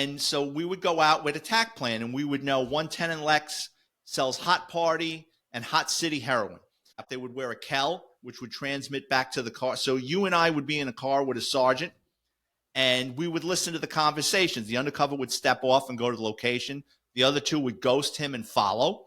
And so we would go out with a tack plan, and we would know 110 and Lex sells Hot Party and Hot City heroin. They would wear a Kel, which would transmit back to the car. So you and I would be in a car with a sergeant, and we would listen to the conversations. The undercover would step off and go to the location. The other two would ghost him and follow.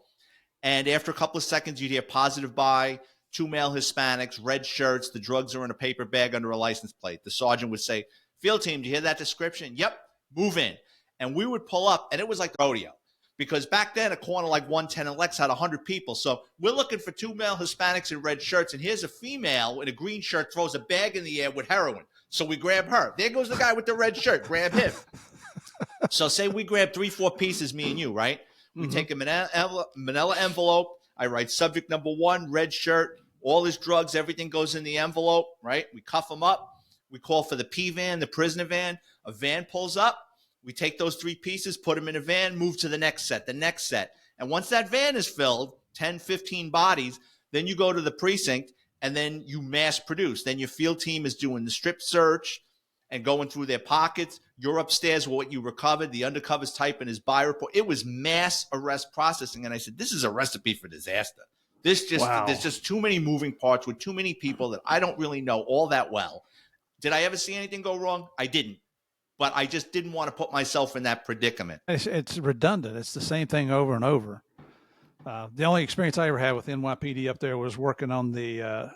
And after a couple of seconds, you'd hear positive buy, 2 male Hispanics, red shirts. The drugs are in a paper bag under a license plate. The sergeant would say, field team, do you hear that description? Yep, move in. And we would pull up, and it was like the rodeo. Because back then, a corner like 110 and Lex had 100 people. So we're looking for 2 male Hispanics in red shirts, and here's a female in a green shirt throws a bag in the air with heroin. So we grab her. There goes the guy with the red shirt. Grab him. So say we grab 3-4 pieces, me and you, right? We take a manila envelope. I write subject number 1, red shirt, all his drugs, everything goes in the envelope, right? We cuff him up. We call for the P van, the prisoner van. A van pulls up. We take those 3 pieces, put them in a van, move to the next set. And once that van is filled, 10, 15 bodies, then you go to the precinct and then you mass produce. Then your field team is doing the strip search and going through their pockets. You're upstairs with what you recovered. The undercover's typing his buy report. It was mass arrest processing. And I said, this is a recipe for disaster. There's just too many moving parts with too many people that I don't really know all that well. Did I ever see anything go wrong? I didn't. But I just didn't want to put myself in that predicament. It's redundant. It's the same thing over and over. The only experience I ever had with NYPD up there was working on the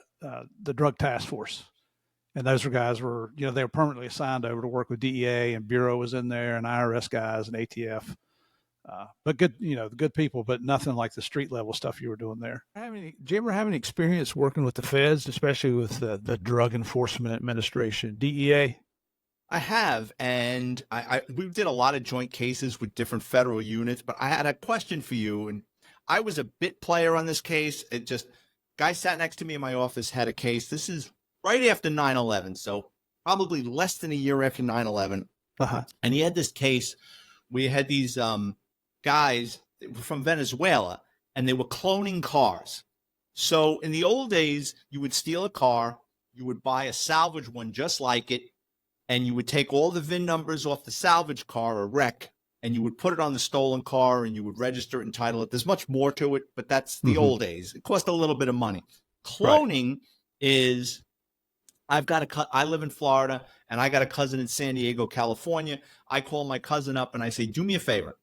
drug task force. And those guys were, they were permanently assigned over to work with DEA, and Bureau was in there, and IRS guys and ATF. But good, good people, but nothing like the street level stuff you were doing there. Did you ever have any experience working with the feds, especially with the Drug Enforcement Administration, DEA? I have, and we did a lot of joint cases with different federal units, but I had a question for you, and I was a bit player on this case. Guy sat next to me in my office had a case. This is right after 9/11, so probably less than a year after 9/11. And he had this case. We had these guys from Venezuela, and they were cloning cars. So in the old days, you would steal a car, you would buy a salvage one just like it, and you would take all the VIN numbers off the salvage car or wreck, and you would put it on the stolen car, and you would register it and title it. There's much more to it, but that's the old days. It cost a little bit of money. Cloning is, I live in Florida, and I got a cousin in San Diego, California. I call my cousin up, and I say, do me a favor.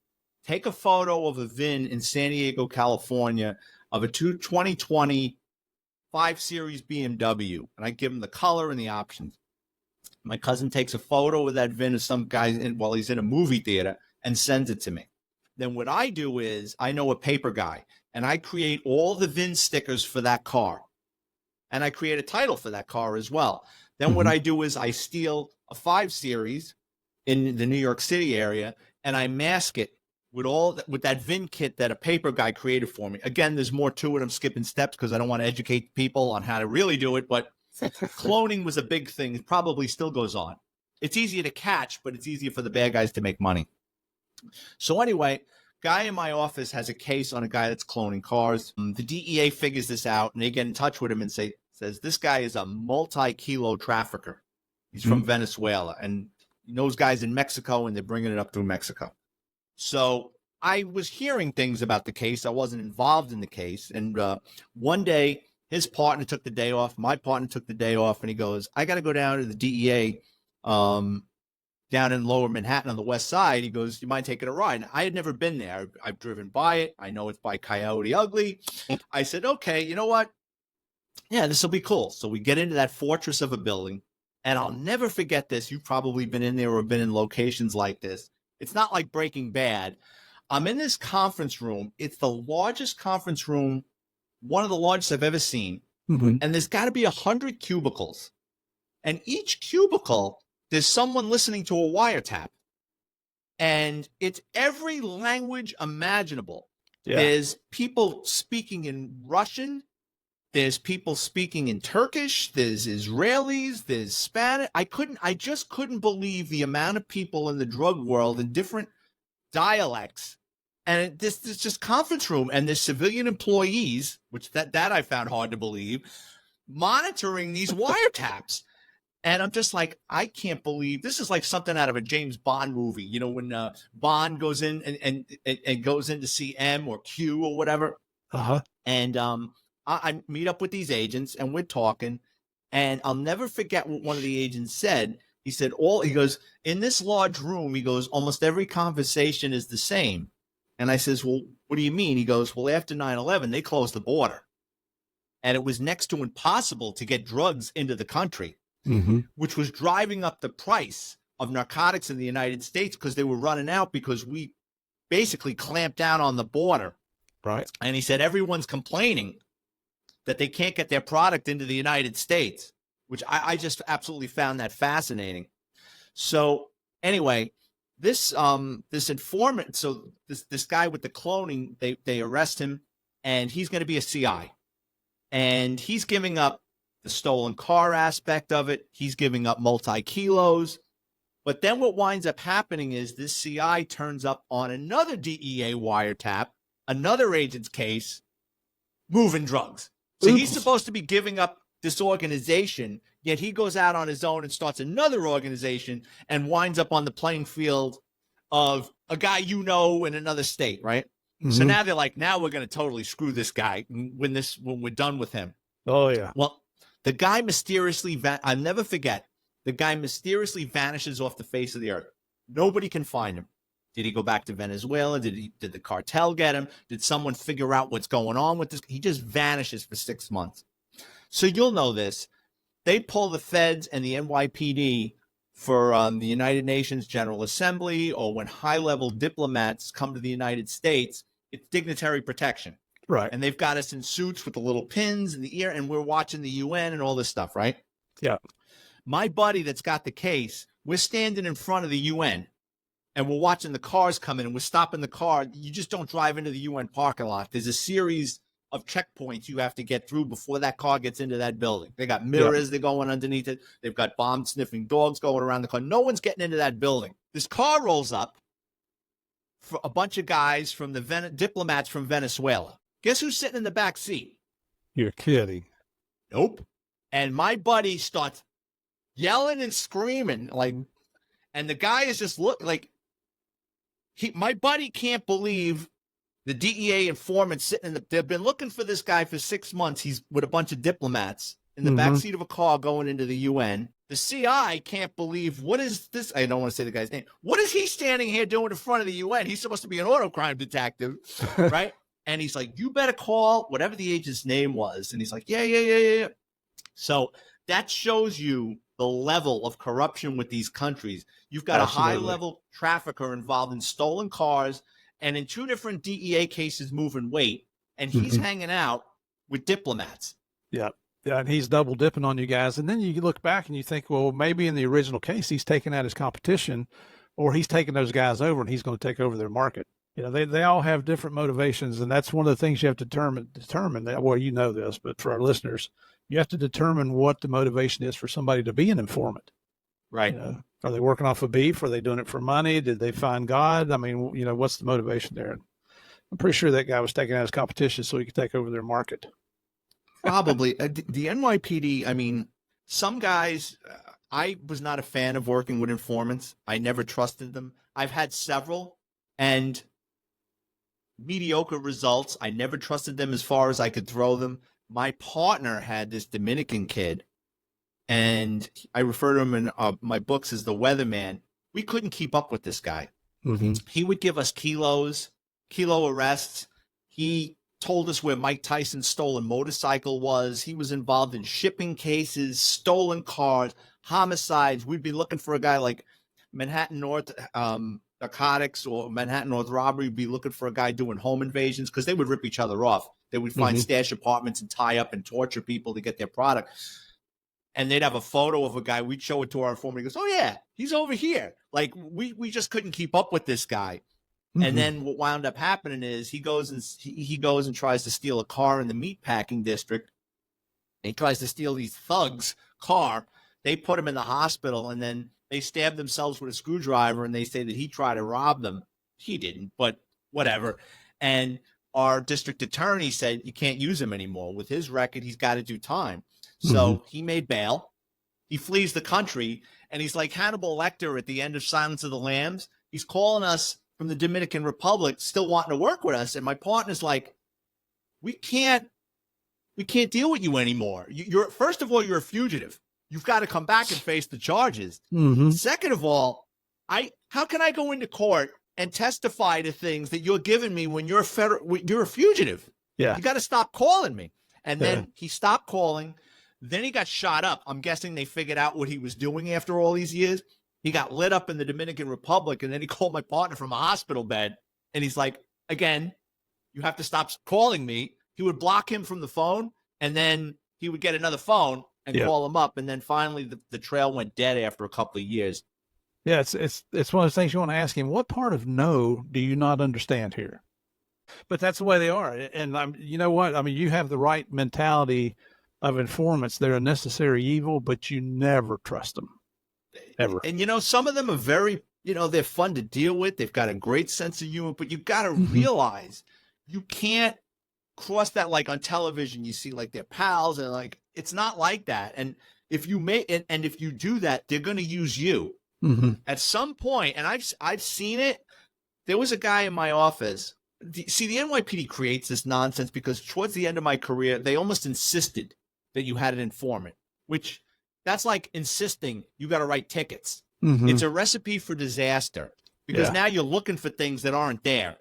Take a photo of a VIN in San Diego, California, of a 2020 5 Series BMW, and I give him the color and the options. My cousin takes a photo of that VIN of some guy while he's in a movie theater and sends it to me. Then what I do is I know a paper guy, and I create all the VIN stickers for that car. And I create a title for that car as well. Then what I do is I steal a 5 Series in the New York City area, and I mask it with that VIN kit that a paper guy created for me. Again, there's more to it. I'm skipping steps because I don't want to educate people on how to really do it, but cloning was a big thing. It probably still goes on. It's easier to catch, but it's easier for the bad guys to make money. So anyway, guy in my office has a case on a guy that's cloning cars. The DEA figures this out, and they get in touch with him and says, this guy is a multi-kilo trafficker. He's from Venezuela, and he knows guys in Mexico, and they're bringing it up through Mexico. So I was hearing things about the case. I wasn't involved in the case. And one day, his partner took the day off. My partner took the day off, and he goes, I got to go down to the DEA down in Lower Manhattan on the west side. He goes, you mind taking a ride? And I had never been there. I've driven by it. I know it's by Coyote Ugly. I said, okay, you know what? Yeah, this will be cool. So we get into that fortress of a building, and I'll never forget this. You've probably been in there or been in locations like this. It's not like Breaking Bad. I'm in this conference room. It's the largest conference room, one of the largest I've ever seen. And there's got to be 100 cubicles. And each cubicle, there's someone listening to a wiretap. And it's every language imaginable. Yeah. There's people speaking in Russian. There's people speaking in Turkish. There's Israelis. There's Spanish. I just couldn't believe the amount of people in the drug world in different dialects. And this just conference room, and there's civilian employees, which that I found hard to believe, monitoring these wiretaps. And I'm just like, I can't believe this is like something out of a James Bond movie. You know, when Bond goes in and goes in to see M or Q or whatever. Uh-huh. And I meet up with these agents and we're talking. And I'll never forget what one of the agents said. He said, he goes, in this large room, he goes, almost every conversation is the same. And I says, well, what do you mean? He goes, well, after 9/11, they closed the border. And it was next to impossible to get drugs into the country, which was driving up the price of narcotics in the United States because they were running out because we basically clamped down on the border. Right. And he said, everyone's complaining that they can't get their product into the United States, which I just absolutely found that fascinating. So anyway, this informant, so this guy with the cloning, they arrest him and he's going to be a CI. And he's giving up the stolen car aspect of it. He's giving up multi-kilos. But then what winds up happening is this CI turns up on another DEA wiretap, another agent's case, moving drugs. So he's supposed to be giving up this organization, yet he goes out on his own and starts another organization and winds up on the playing field of a guy in another state, right? So now they're like, now we're going to totally screw this guy when we're done with him. Oh, yeah. Well, the guy mysteriously, I'll never forget, the guy mysteriously vanishes off the face of the earth. Nobody can find him. Did he go back to Venezuela? Did the cartel get him? Did someone figure out what's going on with this? He just vanishes for 6 months. So you'll know this. They pull the feds and the NYPD for the United Nations General Assembly, or when high-level diplomats come to the United States, it's dignitary protection. Right. And they've got us in suits with the little pins in the ear, and we're watching the UN and all this stuff, right? Yeah. My buddy that's got the case, we're standing in front of the UN, and we're watching the cars come in, and we're stopping the car. You just don't drive into the UN parking lot. There's a series of checkpoints you have to get through before that car gets into that building. They got mirrors, they're going underneath it. They've got bomb-sniffing dogs going around the car. No one's getting into that building. This car rolls up for a bunch of guys from the diplomats from Venezuela. Guess who's sitting in the back seat? You're kidding. Nope. And my buddy starts yelling and screaming, and the guy is just my buddy can't believe the DEA informant sitting they've been looking for this guy for 6 months. He's with a bunch of diplomats in the backseat of a car going into the UN. The CI can't believe, what is this? I don't want to say the guy's name. What is he standing here doing in front of the UN? He's supposed to be an auto crime detective, right? And he's like, you better call whatever the agent's name was. And he's like, yeah. So that shows you the level of corruption with these countries. You've got Absolutely. a high-level trafficker involved in stolen cars and in 2 different DEA cases moving weight, and he's hanging out with diplomats. Yeah. Yeah, and he's double dipping on you guys. And then you look back and you think, well, maybe in the original case, he's taking out his competition, or he's taking those guys over and he's going to take over their market. You know, they all have different motivations, and that's one of the things you have to determine that. Well, you know this, but for our listeners, you have to determine what the motivation is for somebody to be an informant. Right. You know, are they working off of beef? Are they doing it for money? Did they find God? I mean, you know, what's the motivation there? I'm pretty sure that guy was taking out his competition so he could take over their market. Probably. The NYPD, I mean, some guys, I was not a fan of working with informants. I never trusted them. I've had several, and mediocre results. I never trusted them as far as I could throw them. My partner had this Dominican kid, and I refer to him in my books as the weatherman. We couldn't keep up with this guy. He would give us kilo arrests. He told us where Mike Tyson's stolen motorcycle was. He was involved in shipping cases, stolen cars, homicides. We'd be looking for a guy like Manhattan North narcotics or Manhattan North robbery. We'd be looking for a guy doing home invasions because they would rip each other off. They would find stash apartments and tie up and torture people to get their product. And they'd have a photo of a guy. We'd show it to our informant. He goes, oh, yeah, he's over here. Like, we just couldn't keep up with this guy. And then what wound up happening is he goes and tries to steal a car in the meatpacking district. He tries to steal these thugs' car. They put him in the hospital, and then they stab themselves with a screwdriver, and they say that he tried to rob them. He didn't, but whatever. And our district attorney said you can't use him anymore. With his record, he's got to do time. So he made bail, he flees the country, and he's like Hannibal Lecter at the end of Silence of the Lambs. He's calling us from the Dominican Republic, still wanting to work with us. And my partner's like, we can't deal with you anymore. You're first of all, you're a fugitive. You've got to come back and face the charges. Mm-hmm. Second of all, how can I go into court and testify to things that you're giving me when you're a fugitive? Yeah. You got to stop calling me. And then he stopped calling. Then he got shot up. I'm guessing they figured out what he was doing after all these years. He got lit up in the Dominican Republic, and then he called my partner from a hospital bed, and he's like, again, you have to stop calling me. He would block him from the phone, and then he would get another phone and call him up, and then finally the trail went dead after a couple of years. Yeah, it's one of those things you want to ask him, what part of no do you not understand here? But that's the way they are. And you know what? I mean, you have the right mentality of informants. They're a necessary evil, but you never trust them. Ever. And, some of them are very, they're fun to deal with. They've got a great sense of humor, but you got to realize you can't cross that. Like on television, you see like their pals, and like, it's not like that. And if you if you do that, they're going to use you at some point. And I've seen it. There was a guy in my office. See, the NYPD creates this nonsense because towards the end of my career, they almost insisted that you had an informant, which that's like insisting you got to write tickets. It's a recipe for disaster because now you're looking for things that aren't there.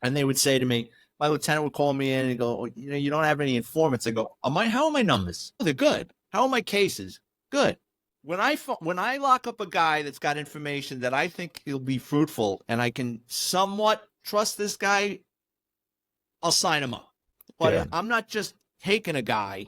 And they would say to me, my lieutenant would call me in and go, you don't have any informants. I go, how are my numbers? Oh, they're good. How are my cases? Good. When I lock up a guy that's got information that I think he'll be fruitful and I can somewhat trust this guy, I'll sign him up. But I'm not just taking a guy.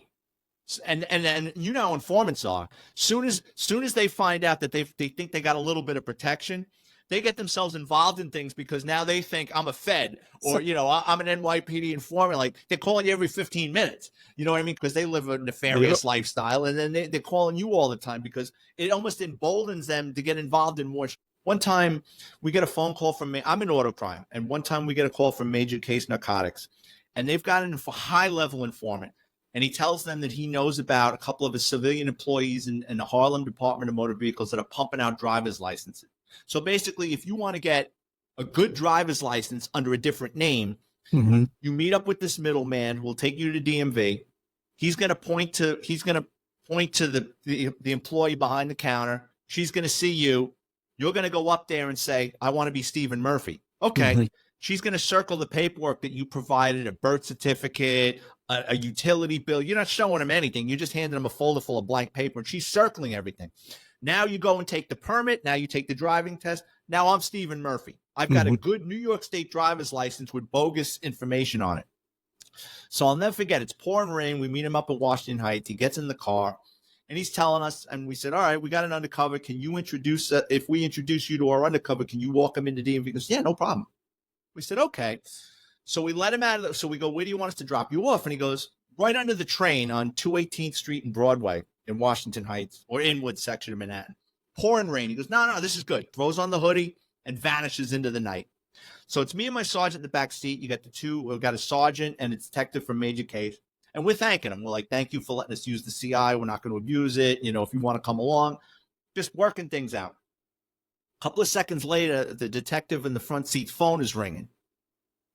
And informants are. Soon as they find out that they think they got a little bit of protection, they get themselves involved in things because now they think I'm a Fed or I'm an NYPD informant. Like they're calling you every 15 minutes. You know what I mean? Because they live a nefarious lifestyle, and then they're calling you all the time because it almost emboldens them to get involved in more. One time we get a phone call from me. I'm in auto crime, and one time we get a call from Major Case Narcotics, and they've got a high-level informant. And he tells them that he knows about a couple of his civilian employees in the Harlem Department of Motor Vehicles that are pumping out driver's licenses. So basically, if you want to get a good driver's license under a different name, you meet up with this middleman who will take you to DMV. He's going to point to the employee behind the counter. She's going to see you. You're going to go up there and say, I want to be Stephen Murphy. Okay. She's going to circle the paperwork that you provided, a birth certificate, a utility bill. You're not showing them anything. You're just handing them a folder full of blank paper, and she's circling everything. Now you go and take the permit. Now you take the driving test. Now I'm Stephen Murphy. I've got a good New York State driver's license with bogus information on it. So I'll never forget. It's pouring rain. We meet him up in Washington Heights. He gets in the car, and he's telling us, and we said, all right, we got an undercover. Can you introduce, if we introduce you to our undercover, can you walk him into DMV? He goes, yeah, no problem. We said, okay. So we let him out of so we go, where do you want us to drop you off? And he goes, right under the train on 218th Street and Broadway in Washington Heights, or Inwood section of Manhattan. Pouring rain. He goes, no, this is good. Throws on the hoodie and vanishes into the night. So it's me and my sergeant in the back seat. You got we've got a sergeant and a detective from Major Case. And we're thanking him. We're like, thank you for letting us use the CI. We're not going to abuse it. If you want to come along, just working things out. A couple of seconds later, the detective in the front seat's phone is ringing.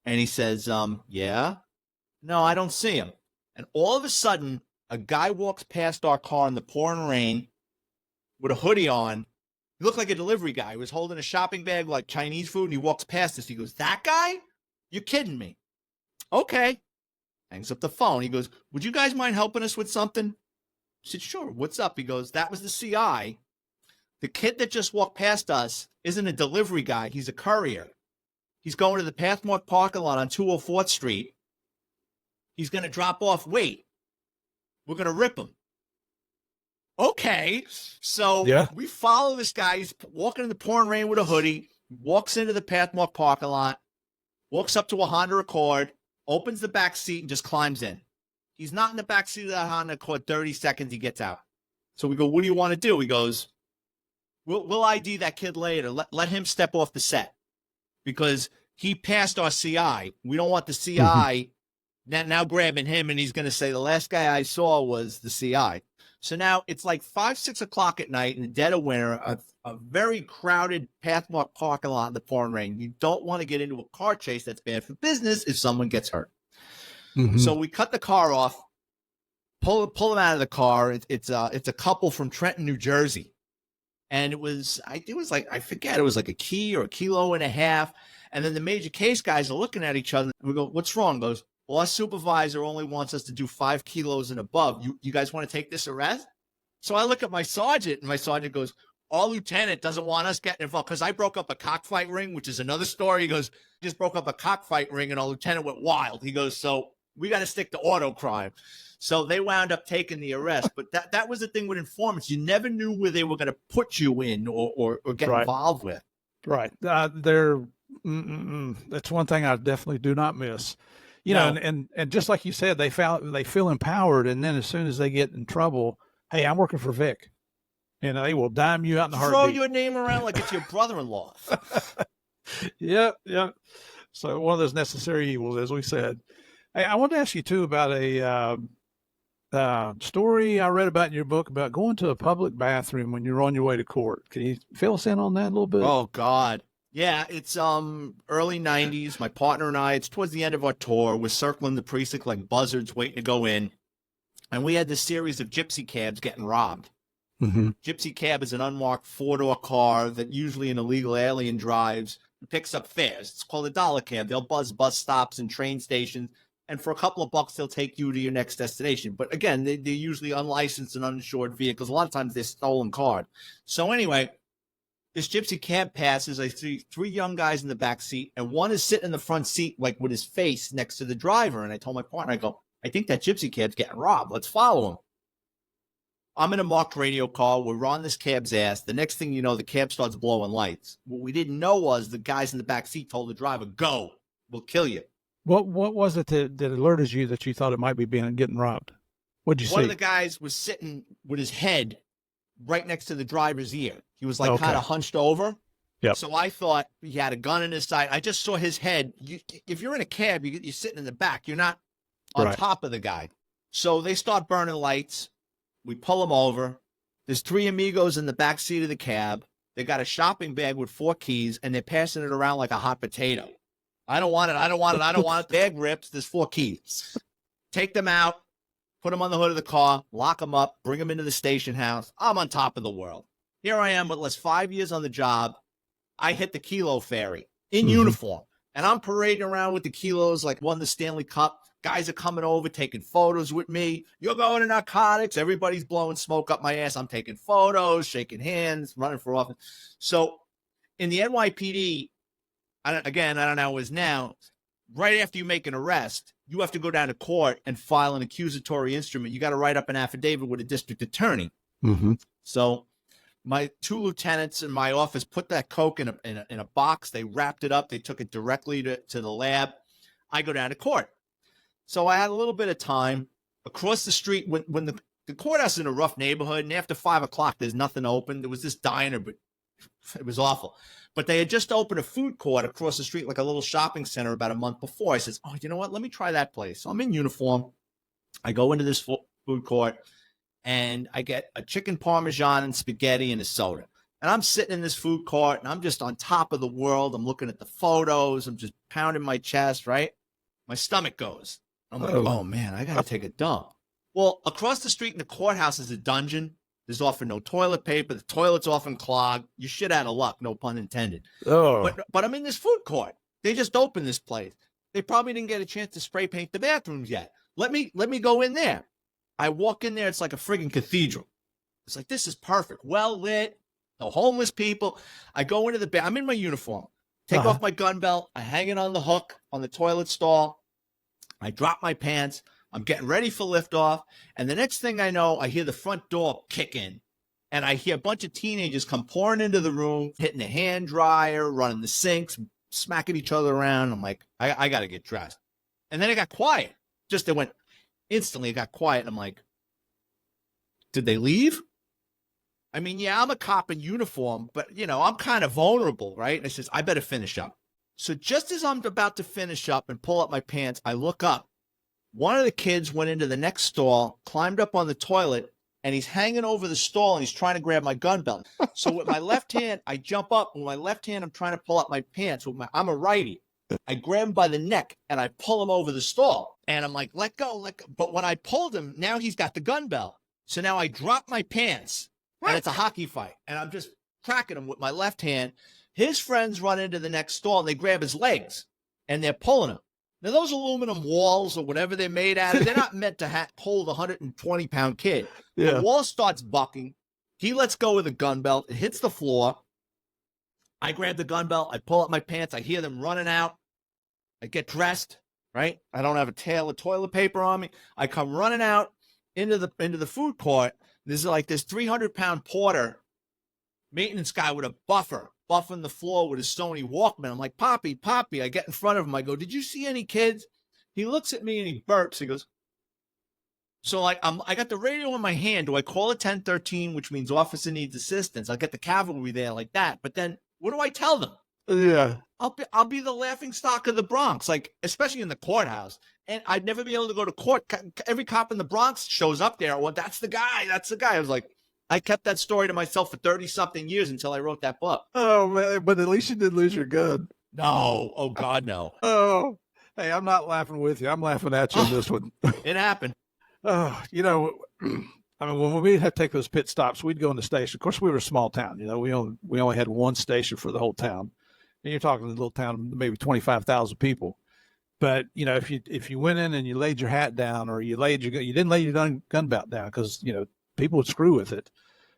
And he says, yeah? No, I don't see him. And all of a sudden, a guy walks past our car in the pouring rain with a hoodie on. He looked like a delivery guy. He was holding a shopping bag like Chinese food, and he walks past us. He goes, that guy? You're kidding me. Okay. Hangs up the phone. He goes, would you guys mind helping us with something? I said, sure. What's up? He goes, that was the CI. The kid that just walked past us isn't a delivery guy. He's a courier. He's going to the Pathmark parking lot on 204th Street. He's going to drop off. Wait, we're going to rip him. Okay. So we follow this guy. He's walking in the pouring rain with a hoodie, walks into the Pathmark parking lot, walks up to a Honda Accord, opens the back seat, and just climbs in. He's not in the back seat of that Honda Accord. 30 seconds, he gets out. So we go, what do you want to do? He goes, we'll ID that kid later. Let him step off the set because he passed our CI. We don't want the CI now grabbing him, and he's going to say, the last guy I saw was the CI. So now it's like 5, 6 o'clock at night in the dead of winter, a very crowded Pathmark parking lot in the pouring rain. You don't want to get into a car chase. That's bad for business if someone gets hurt. Mm-hmm. So we cut the car off, pull them out of the car. It's a couple from Trenton, New Jersey. And it was like, I forget, it was like a key or a kilo and a half. And then the major case guys are looking at each other. And we go, what's wrong? Goes, well, our supervisor only wants us to do 5 kilos and above. You guys want to take this arrest? So I look at my sergeant, and my sergeant goes, our lieutenant doesn't want us getting involved because I broke up a cockfight ring, which is another story. He goes, just broke up a cockfight ring, and our lieutenant went wild. He goes, so we got to stick to auto crime. So they wound up taking the arrest. But that was the thing with informants. You never knew where they were going to put you in or get involved with. Right. That's one thing I definitely do not miss. You know, and just like you said, they feel empowered, and then as soon as they get in trouble, hey, I'm working for Vic, and they will dime you out in the heartbeat. Throw your name around like it's your brother-in-law. Yeah. So one of those necessary evils, as we said. Hey, I wanted to ask you too about a story I read about in your book about going to a public bathroom when you're on your way to court. Can you fill us in on that a little bit? Oh God. Yeah, it's early 90s. My partner and I, it's towards the end of our tour. We're circling the precinct like buzzards waiting to go in. And we had this series of gypsy cabs getting robbed. Mm-hmm. Gypsy cab is an unmarked 4-door car that usually an illegal alien drives and picks up fares. It's called a dollar cab. They'll buzz bus stops and train stations. And for a couple of bucks, they'll take you to your next destination. But again, they're usually unlicensed and uninsured vehicles. A lot of times they're stolen cars. So anyway, this gypsy cab passes. I see 3 young guys in the back seat, and one is sitting in the front seat, like with his face next to the driver. And I told my partner, I go, I think that gypsy cab's getting robbed. Let's follow him. I'm in a marked radio car. We're on this cab's ass. The next thing you know, the cab starts blowing lights. What we didn't know was the guys in the back seat told the driver, go, we'll kill you. What was it that alerted you that you thought it might be getting robbed? What'd you see? One of the guys was sitting with his head right next to the driver's ear. He was like kind of hunched over. Yep. So I thought he had a gun in his side. I just saw his head. If you're in a cab, you're sitting in the back. You're not on top of the guy. So they start burning lights. We pull them over. There's 3 amigos in the back seat of the cab. They got a shopping bag with 4 keys, and they're passing it around like a hot potato. I don't want it. Bag rips. There's 4 keys. Take them out, put them on the hood of the car, lock them up, bring them into the station house. I'm on top of the world. Here I am with less 5 years on the job. I hit the kilo ferry in uniform, and I'm parading around with the kilos like won the Stanley Cup. Guys are coming over, taking photos with me. You're going to narcotics. Everybody's blowing smoke up my ass. I'm taking photos, shaking hands, running for office. So in the NYPD, I don't know how it is now, right after you make an arrest, you have to go down to court and file an accusatory instrument. You got to write up an affidavit with a district attorney. Mm-hmm. So my 2 lieutenants in my office put that coke in a box. They wrapped it up. They took it directly to the lab. I go down to court. So I had a little bit of time across the street when the courthouse is in a rough neighborhood, and after 5 o'clock, there's nothing open. There was this diner, but it was awful. But they had just opened a food court across the street, like a little shopping center about a month before. I says, oh, you know what? Let me try that place. So I'm in uniform. I go into this food court, and I get a chicken parmesan and spaghetti and a soda. And I'm sitting in this food court, and I'm just on top of the world. I'm looking at the photos. I'm just pounding my chest, right? My stomach goes. I'm like, oh, man, I got to take a dump. Well, across the street in the courthouse is a dungeon. There's often no toilet paper. The toilet's often clogged. You shit out of luck, no pun intended. Oh. But I'm in this food court. They just opened this place. They probably didn't get a chance to spray paint the bathrooms yet. Let me go in there. I walk in there. It's like a friggin' cathedral. It's like, this is perfect. Well lit. No homeless people. I go into the bathroom. I'm in my uniform. Take off my gun belt. I hang it on the hook on the toilet stall. I drop my pants. I'm getting ready for liftoff. And the next thing I know, I hear the front door kick in. And I hear a bunch of teenagers come pouring into the room, hitting the hand dryer, running the sinks, smacking each other around. I'm like, I got to get dressed. And then it got quiet. It went instantly, it got quiet. I'm like, did they leave? I mean, yeah, I'm a cop in uniform, but, I'm kind of vulnerable, right? And I says, I better finish up. So just as I'm about to finish up and pull up my pants, I look up. One of the kids went into the next stall, climbed up on the toilet, and he's hanging over the stall and he's trying to grab my gun belt. So with my left hand, I jump up. With my left hand, I'm trying to pull up my pants. I'm a righty. I grab him by the neck and I pull him over the stall. And I'm like, let go, let go. But when I pulled him, now he's got the gun belt. So now I drop my pants and it's a hockey fight. And I'm just cracking him with my left hand. His friends run into the next stall and they grab his legs and they're pulling him. Now, those aluminum walls or whatever they're made out of, they're not meant to hold a 120-pound kid. Yeah. The wall starts bucking. He lets go of the gun belt. It hits the floor. I grab the gun belt. I pull up my pants. I hear them running out. I get dressed, right? I don't have a tail of toilet paper on me. I come running out into the food court. There's like this 300-pound porter, maintenance guy with a buffing the floor with his Sony Walkman. I'm like, Poppy. I get in front of him. I go, did you see any kids? He looks at me and he burps. He goes, so like I got the radio in my hand. Do I call it 1013, which means officer needs assistance? I'll get the cavalry there like that. But then what do I tell them? Yeah. I'll be the laughing stock of the Bronx, like especially in the courthouse. And I'd never be able to go to court. Every cop in the Bronx shows up there. Well, that's the guy. I was like, I kept that story to myself for 30-something years until I wrote that book. Oh, man. But at least you didn't lose your gun. No. Oh, God, no. Oh, hey, I'm not laughing with you. I'm laughing at you on this one. It happened. Oh, you know, I mean, when we'd have to take those pit stops, we'd go in the station. Of course, we were a small town. You know, we only had one station for the whole town. And you're talking a little town of maybe 25,000 people. But, you know, if you went in and you laid your hat down or you didn't lay your gun belt down because, you know, people would screw with it.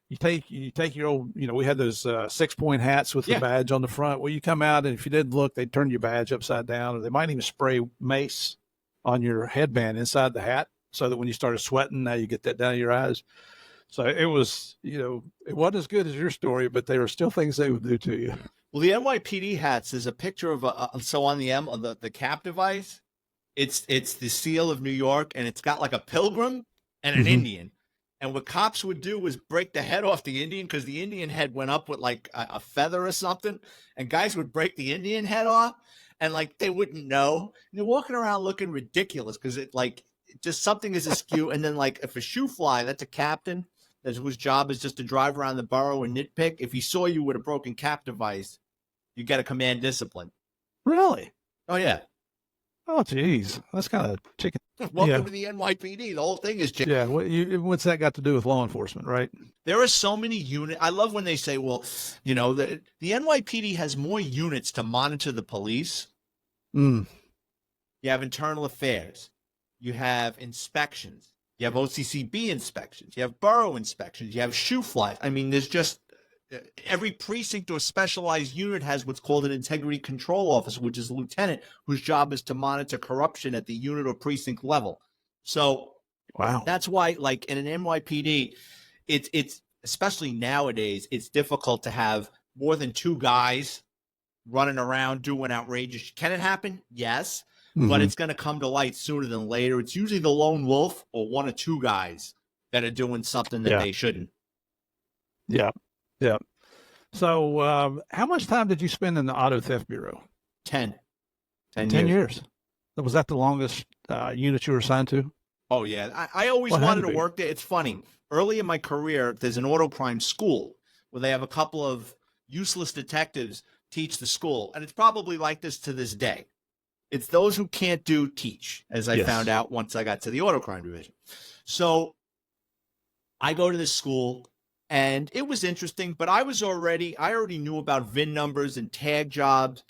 You take your old, you know, we had those 6-point hats with the badge on the front. Well, you come out and if you didn't look, they'd turn your badge upside down, or they might even spray mace on your headband inside the hat so that when you started sweating, now you get that down your eyes. So it was, you know, it wasn't as good as your story, but there were still things they would do to you. Well, the NYPD hats, there's a picture of so on the cap device, it's the seal of New York, and it's got like a pilgrim and an Indian. And what cops would do was break the head off the Indian because the Indian head went up with like a feather or something. And guys would break the Indian head off and like they wouldn't know. And you're walking around looking ridiculous because just something is askew. And then like if a shoe fly, that's a captain whose job is just to drive around the borough and nitpick. If he saw you with a broken cap device, you got to command discipline. Really? Oh, yeah. Oh, geez. That's kind of chicken. Welcome to the NYPD. The whole thing is chicken. Yeah. What's that got to do with law enforcement, right? There are so many units. I love when they say, well, you know, the NYPD has more units to monitor the police. Mm. You have internal affairs. You have inspections. You have OCCB inspections. You have borough inspections. You have shoe flies. I mean, there's just every precinct or specialized unit has what's called an integrity control officer, which is a lieutenant whose job is to monitor corruption at the unit or precinct level. So wow, that's why, like in an NYPD, it's especially nowadays, it's difficult to have more than 2 guys running around doing outrageous. Can it happen? Yes. But it's going to come to light sooner than later. It's usually the lone wolf or 1 or 2 guys that are doing something that they shouldn't. Yeah. Yeah. So how much time did you spend in the Auto Theft Bureau? 10 years. Was that the longest unit you were assigned to? Oh, yeah. I always wanted to work there. It's funny. Early in my career, there's an auto crime school where they have a couple of useless detectives teach the school. And it's probably like this to this day. It's those who can't teach, as I found out once I got to the auto crime division. So I go to this school, and it was interesting, but I already knew about VIN numbers and tag jobs.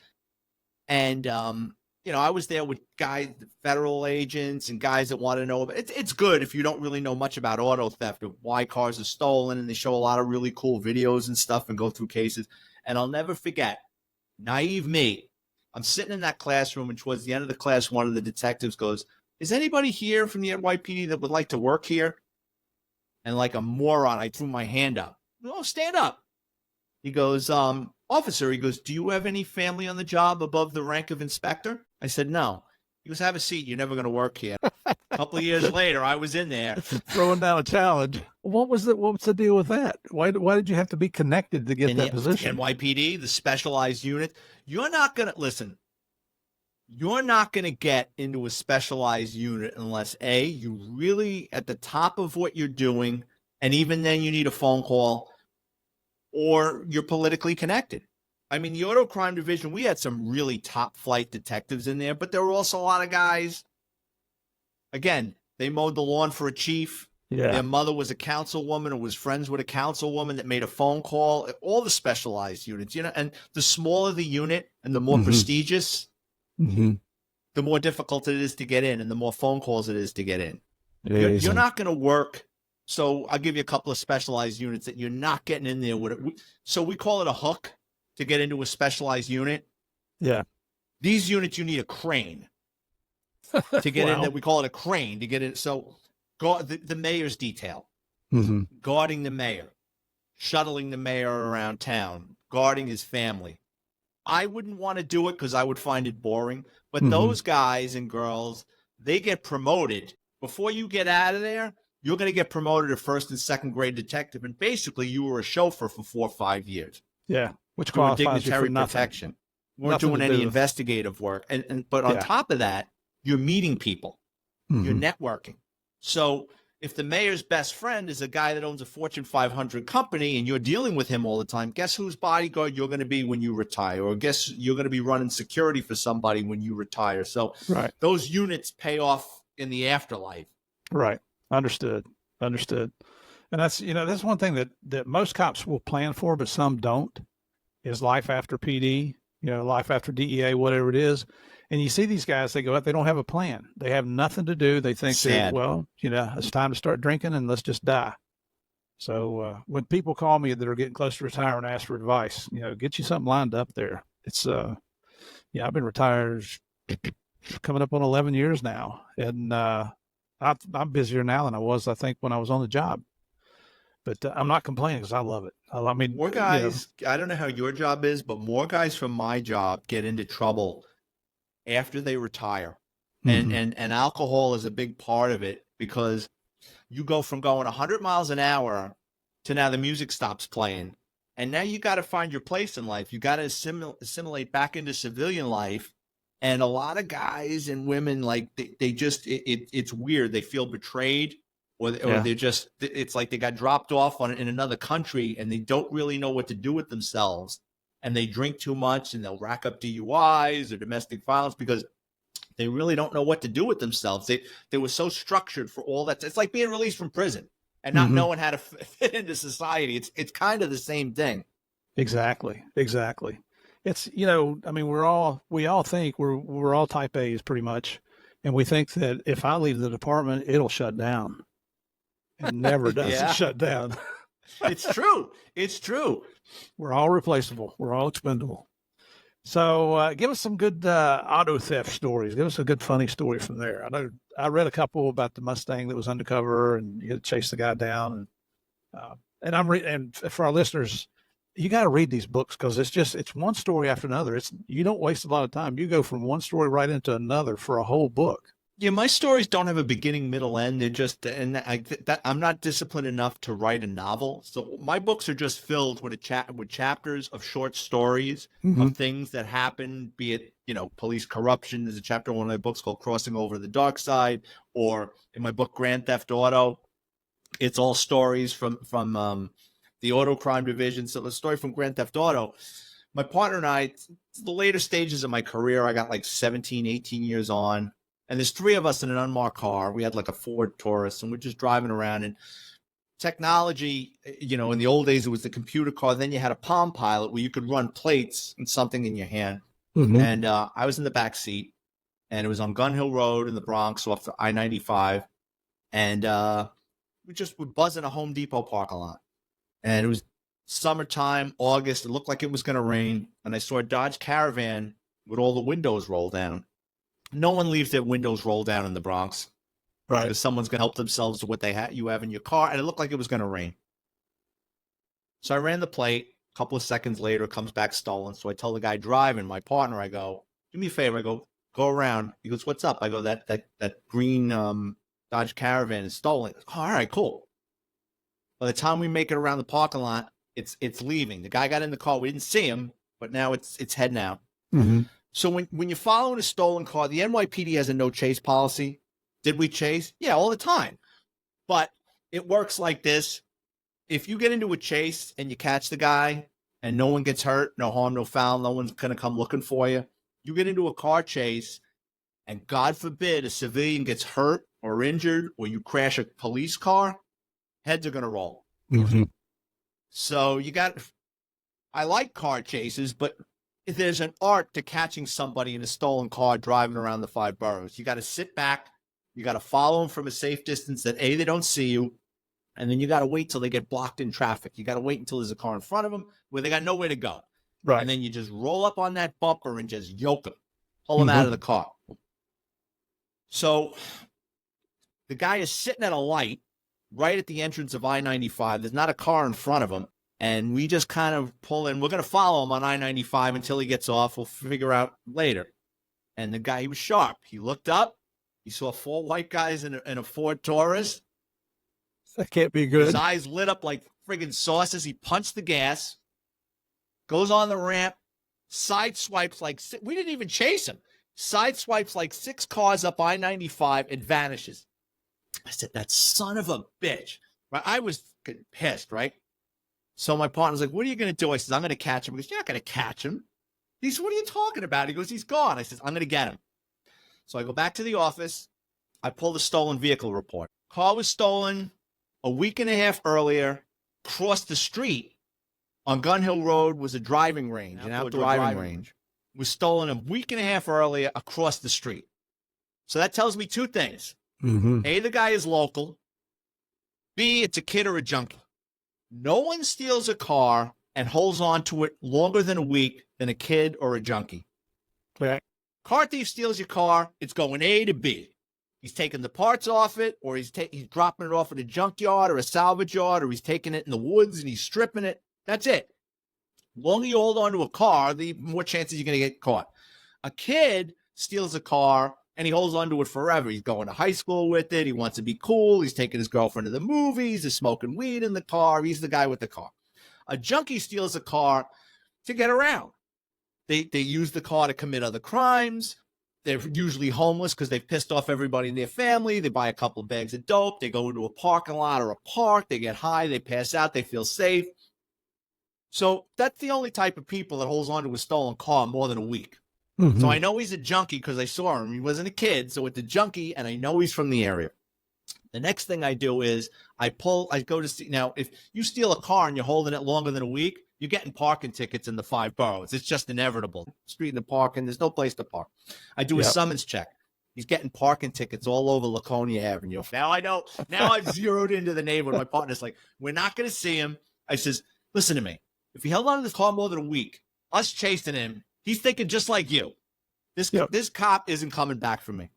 And, you know, I was there with guys, federal agents and guys that want to know about it. It's good if you don't really know much about auto theft or why cars are stolen, and they show a lot of really cool videos and stuff and go through cases. And I'll never forget, naive me. I'm sitting in that classroom, and towards the end of the class, one of the detectives goes, "Is anybody here from the NYPD that would like to work here?" And like a moron, I threw my hand up. "Oh, stand up." He goes, "Officer," he goes, "do you have any family on the job above the rank of inspector?" I said, "No." He goes, "Have a seat. You're never going to work here." A couple of years later, I was in there. Throwing down a challenge. What's the deal with that? Why did you have to be connected to get that position? NYPD, the specialized unit. You're not going to get into a specialized unit unless A, you really at the top of what you're doing And even then, you need a phone call or you're politically connected. I mean, the auto crime division, we had some really top flight detectives in there, but there were also a lot of guys. Again, they mowed the lawn for a chief. Yeah. Their mother was a councilwoman or was friends with a councilwoman that made a phone call. All the specialized units, you know, and the smaller the unit and the more prestigious, the more difficult it is to get in and the more phone calls it is to get in. You're not going to work. So I'll give you a couple of specialized units that you're not getting in there with it. So we call it a hook to get into a specialized unit. Yeah. These units, you need a crane to get in there. We call it a crane to get in. So the mayor's detail, guarding the mayor, shuttling the mayor around town, guarding his family. I wouldn't want to do it because I would find it boring. But those guys and girls, they get promoted. Before you get out of there, you're going to get promoted to first and second grade detective. And basically, you were a chauffeur for 4 or 5 years. Yeah. Which You were qualifies you for dignitary nothing. protection. You weren't Nothing doing to any do. investigative work. But on top of that, you're meeting people. You're networking. So if the mayor's best friend is a guy that owns a Fortune 500 company and you're dealing with him all the time, guess whose bodyguard you're going to be when you retire? Or guess you're going to be running security for somebody when you retire. So those units pay off in the afterlife. Right. Understood. And that's, you know, that's one thing that most cops will plan for, but some don't, is life after PD, you know, life after DEA, whatever it is. And you see these guys, they go out, they don't have a plan. They have nothing to do. They think that, well, you know, it's time to start drinking and let's just die. So when people call me that are getting close to retire and ask for advice, you know, get you something lined up there. It's, yeah, I've been retired coming up on 11 years now. And I'm busier now than I was, I think, when I was on the job. But I'm not complaining because I love it. I mean, more guys, I don't know how your job is, but more guys from my job get into trouble after they retire. And alcohol is a big part of it because you go from going 100 miles an hour to now the music stops playing. And now you got to find your place in life. You got to assimilate back into civilian life. And a lot of guys and women, like they just, it's weird. They feel betrayed or they're just, it's like they got dropped off in another country and they don't really know what to do with themselves. And they drink too much and they'll rack up DUIs or domestic violence because they really don't know what to do with themselves. They were so structured for all that. It's like being released from prison and not knowing how to fit into society. It's kind of the same thing. Exactly. It's, you know, I mean, we all think we're all type A's pretty much. And we think that if I leave the department, it'll shut down. It never does shut down. It's true. We're all replaceable. We're all expendable. So give us some good auto theft stories. Give us a good funny story from there. I know I read a couple about the Mustang that was undercover and you had to chase the guy down. And and for our listeners, you got to read these books because it's one story after another. You don't waste a lot of time. You go from one story right into another for a whole book. Yeah, my stories don't have a beginning, middle, end. They're just, and I'm not disciplined enough to write a novel. So my books are just filled with chapters of short stories of things that happen, be it, you know, police corruption. There's a chapter in one of my books called Crossing Over the Dark Side, or in my book, Grand Theft Auto. It's all stories from the auto crime division. So the story from Grand Theft Auto, my partner and I, the later stages of my career, I got like 17, 18 years on. And there's three of us in an unmarked car. We had like a Ford Taurus, and we're just driving around. And technology, you know, in the old days, it was the computer car. Then you had a Palm Pilot where you could run plates and something in your hand. And I was in the back seat, and it was on Gun Hill Road in the Bronx off the I-95. And we just were buzzing a Home Depot parking lot. And it was summertime, August. It looked like it was going to rain. And I saw a Dodge Caravan with all the windows rolled down. No one leaves their windows rolled down in the Bronx. Right. Because someone's going to help themselves to what you have in your car. And it looked like it was going to rain. So I ran the plate. A couple of seconds later, it comes back stolen. So I tell the guy driving, my partner, I go, do me a favor. I go around. He goes, what's up? I go, that green Dodge Caravan is stolen. Goes, oh, all right, cool. By the time we make it around the parking lot, it's leaving. The guy got in the car. We didn't see him, but now it's heading out. So when you're following a stolen car, the NYPD has a no chase policy. Did we chase? Yeah, all the time. But it works like this. if you get into a chase and you catch the guy and no one gets hurt, no harm, no foul, no one's going to come looking for you. You get into a car chase and God forbid a civilian gets hurt or injured or you crash a police car, heads are going to roll. Mm-hmm. So I like car chases, but there's an art to catching somebody in a stolen car driving around the 5 boroughs. You got to sit back. You got to follow them from a safe distance that they don't see you. And then you got to wait till they get blocked in traffic. You got to wait until there's a car in front of them where they got nowhere to go. Right. And then you just roll up on that bumper and just yoke them, pull them out of the car. So the guy is sitting at a light right at the entrance of I-95. There's not a car in front of him. And we just kind of pull in. We're going to follow him on I-95 until he gets off. We'll figure out later. And the guy, he was sharp. He looked up. He saw 4 white guys in a Ford Taurus. That can't be good. His eyes lit up like friggin' saucers. He punched the gas, goes on the ramp, side swipes like we didn't even chase him. Side swipes like 6 cars up I-95 and vanishes. I said, that son of a bitch. Right? I was getting pissed, right? So my partner's like, what are you going to do? I said, I'm going to catch him. He goes, you're not going to catch him. He said, what are you talking about? He goes, he's gone. I said, I'm going to get him. So I go back to the office. I pull the stolen vehicle report. Car was stolen a week and a half earlier. Across the street on Gun Hill Road was a driving range, an outdoor driving range. Was stolen a week and a half earlier across the street. So that tells me 2 things. Mm-hmm. A, the guy is local. B, it's a kid or a junkie. No one steals a car and holds on to it longer than a week than a kid or a junkie. Right. Car thief steals your car, it's going A to B. He's taking the parts off it, or he's dropping it off at a junkyard or a salvage yard, or he's taking it in the woods and he's stripping it. That's it. The longer you hold on to a car, the more chances you're going to get caught. A kid steals a car and he holds on to it forever. He's going to high school with it. He wants to be cool. He's taking his girlfriend to the movies. He's smoking weed in the car. He's the guy with the car. A junkie steals a car to get around. They use the car to commit other crimes. They're usually homeless because they've pissed off everybody in their family. They buy a couple of bags of dope. They go into a parking lot or a park. They get high. They pass out. They feel safe. So that's the only type of people that holds on to a stolen car more than a week. Mm-hmm. So I know he's a junkie because I saw him. He wasn't a kid. So it's a junkie, and I know he's from the area. The next thing I do is I go to see. Now, if you steal a car and you're holding it longer than a week, you're getting parking tickets in the 5 boroughs. It's just inevitable. Street in the parking, there's no place to park. I do a summons check. He's getting parking tickets all over Laconia Avenue. Now I know. Now I've zeroed into the neighborhood. My partner's like, we're not going to see him. I says, listen to me. If he held on to this car more than a week, us chasing him, he's thinking just like you. This cop isn't coming back for me.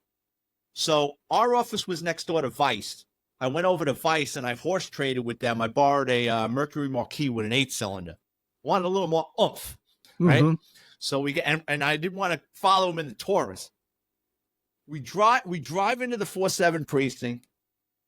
So our office was next door to Vice. I went over to Vice and I horse traded with them. I borrowed a Mercury Marquis with an 8-cylinder. Wanted a little more oomph, right? Mm-hmm. So we get, and I didn't want to follow him in the Taurus. We drive into the 4-7 precinct.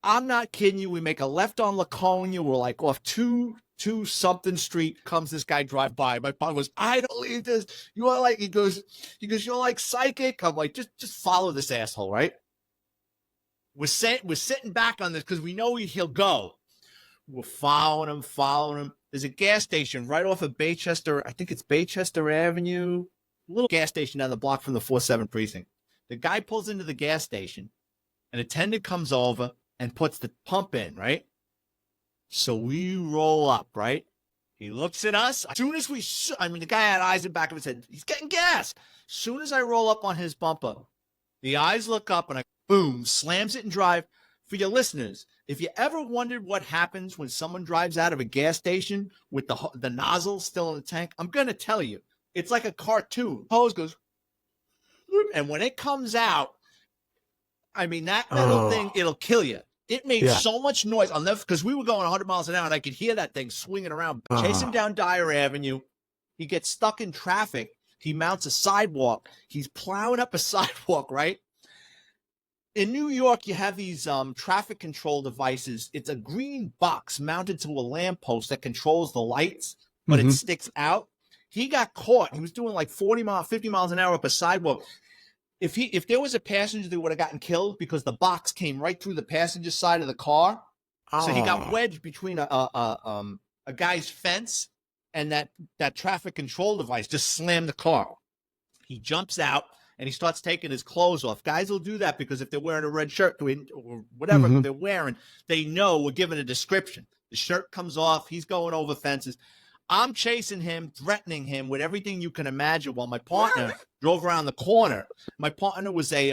I'm not kidding you. We make a left on Laconia. We're like off 2 something street. Comes this guy drive by. My partner goes, I don't believe this. You are like, he goes, you're like psychic. I'm like, just follow this asshole, right? We're sitting back on this because we know he'll go. We're following him. There's a gas station right off of Baychester. I think it's Baychester Avenue. A little gas station down the block from the 4-7 precinct. The guy pulls into the gas station. An attendant comes over and puts the pump in, right? So we roll up, right? He looks at us. As soon as the guy had eyes in the back of his head. He's getting gas. As soon as I roll up on his bumper, the eyes look up and I, boom, slams it and drive. For your listeners, if you ever wondered what happens when someone drives out of a gas station with the nozzle still in the tank, I'm going to tell you. It's like a cartoon. Hose goes, and when it comes out, I mean, that metal thing, it'll kill you. It made so much noise. I'll never, because we were going 100 miles an hour and I could hear that thing swinging around. Chase him down Dyer Avenue. He gets stuck in traffic. He mounts a sidewalk. He's plowing up a sidewalk, right? In New York, you have these traffic control devices. It's a green box mounted to a lamppost that controls the lights, but it sticks out. He got caught. He was doing like 50 miles an hour up a sidewalk. If there was a passenger that would have gotten killed because the box came right through the passenger side of the car, So he got Oh. wedged between a guy's fence and that traffic control device just slammed the car. He jumps out and he starts taking his clothes off. Guys will do that because if they're wearing a red shirt or whatever Mhm. they're wearing, they know we're giving a description. The shirt comes off. He's going over fences. I'm chasing him, threatening him with everything you can imagine while my partner drove around the corner. My partner was a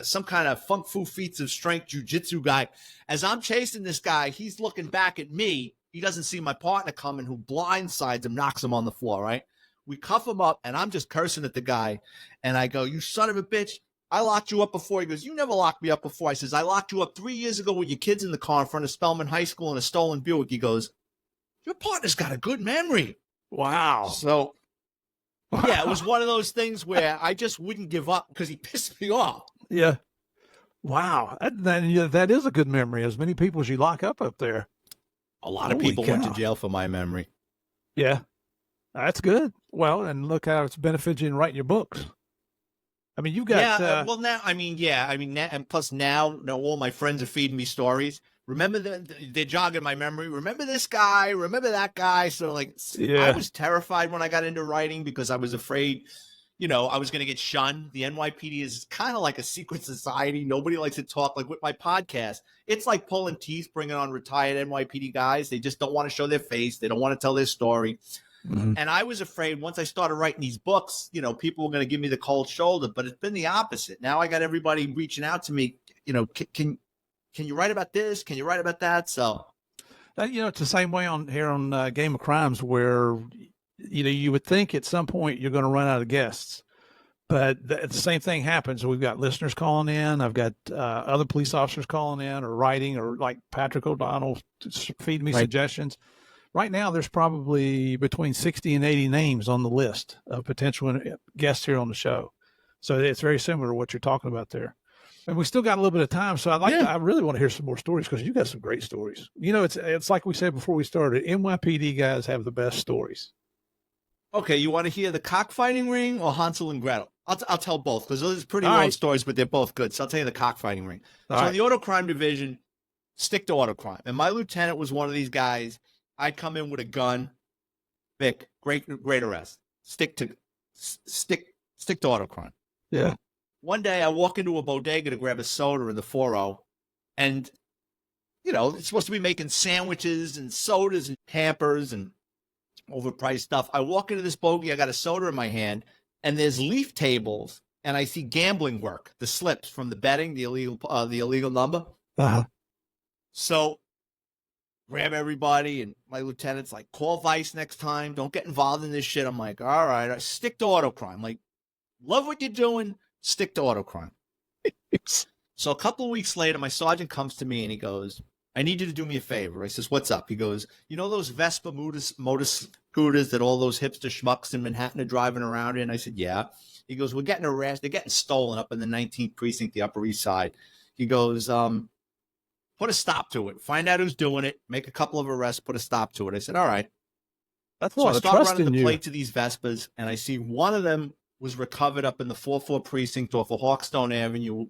some kind of funk fu feats of strength jujitsu guy. As I'm chasing this guy, he's looking back at me. He doesn't see my partner coming, who blindsides him, knocks him on the floor, right? We cuff him up, and I'm just cursing at the guy. And I go, "You son of a bitch. I locked you up before." He goes, "You never locked me up before." I says, "I locked you up 3 years ago with your kids in the car in front of Spelman High School in a stolen Buick." He goes, "Your partner's got a good memory." Wow. So, yeah, it was one of those things where I just wouldn't give up because he pissed me off. Yeah. Wow. That is a good memory. As many people as you lock up there. A lot of Holy people went to cow. jail for my memory. Yeah. That's good. Well, and look how it's benefited you in writing your books. I mean, you got. Well, now, now, and plus now all my friends are feeding me stories. Remember they're jogging my memory. Remember this guy, remember that guy. So like, I was terrified when I got into writing because I was afraid, I was going to get shunned. The NYPD is kind of like a secret society. Nobody likes to talk. Like with my podcast, it's like pulling teeth, bringing on retired NYPD guys. They just don't want to show their face. They don't want to tell their story. Mhm. And I was afraid once I started writing these books, people were going to give me the cold shoulder, but it's been the opposite. Now I got everybody reaching out to me, can you write about this? Can you write about that? So, It's the same way on here on Game of Crimes, where you would think at some point you're going to run out of guests, but the same thing happens. We've got listeners calling in. I've got other police officers calling in or writing, or like Patrick O'Donnell feeding me Right. suggestions. Right now, there's probably between 60 and 80 names on the list of potential guests here on the show. So it's very similar to what you're talking about there. And we still got a little bit of time. So I really want to hear some more stories because you got some great stories. It's like we said before we started, NYPD guys have the best stories. okay, you want to hear the cockfighting ring or Hansel and Gretel? I'll tell both because those are pretty All long right. stories, but they're both good. So I'll tell you the cockfighting ring. All so right. in the auto crime division, stick to auto crime. And my lieutenant was one of these guys. I'd come in with a gun. Vic, great arrest. Stick to auto crime. Yeah. One day I walk into a bodega to grab a soda in the 4-0, and it's supposed to be making sandwiches and sodas and Pampers and overpriced stuff. I walk into this bogey, I got a soda in my hand, and there's leaf tables, and I see gambling work, the slips from the betting, the illegal number. Uh-huh. So grab everybody, and my lieutenant's like, call Vice next time. Don't get involved in this shit. I'm like, all right, I stick to auto crime. Like, love what you're doing. Stick to auto crime. So a couple of weeks later, my sergeant comes to me and he goes, I need you to do me a favor. I says, what's up? He goes, those Vespa motor scooters that all those hipster schmucks in Manhattan are driving around in? I said, yeah. He goes, we're getting arrested. They're getting stolen up in the 19th precinct, the Upper East Side. He goes, put a stop to it. Find out who's doing it. Make a couple of arrests. Put a stop to it. I said, all right. That's a So I lot of start trust running in the you. plate to these Vespas, and I see one of them was recovered up in the 4-4 precinct off of Hawkstone Avenue.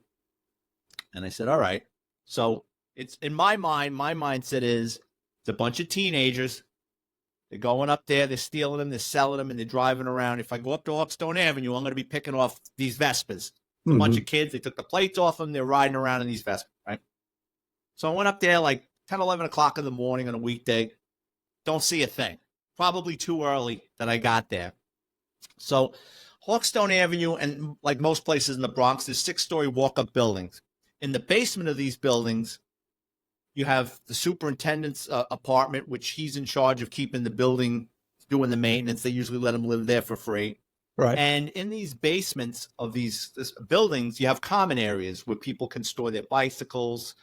And I said, all right. So it's in my mind, my mindset is it's a bunch of teenagers. They're going up there, they're stealing them, they're selling them, and they're driving around. If I go up to Hawkstone Avenue, I'm going to be picking off these Vespas. It's a bunch of kids. They took the plates off them. They're riding around in these Vespas, right? So I went up there like 10, 11 o'clock in the morning on a weekday. Don't see a thing. Probably too early that I got there. So Hawkstone Avenue, and like most places in the Bronx, there's 6-story walk-up buildings. In the basement of these buildings, you have the superintendent's apartment, which he's in charge of keeping the building, doing the maintenance. They usually let him live there for free. Right. And in these basements of these buildings, you have common areas where people can store their bicycles,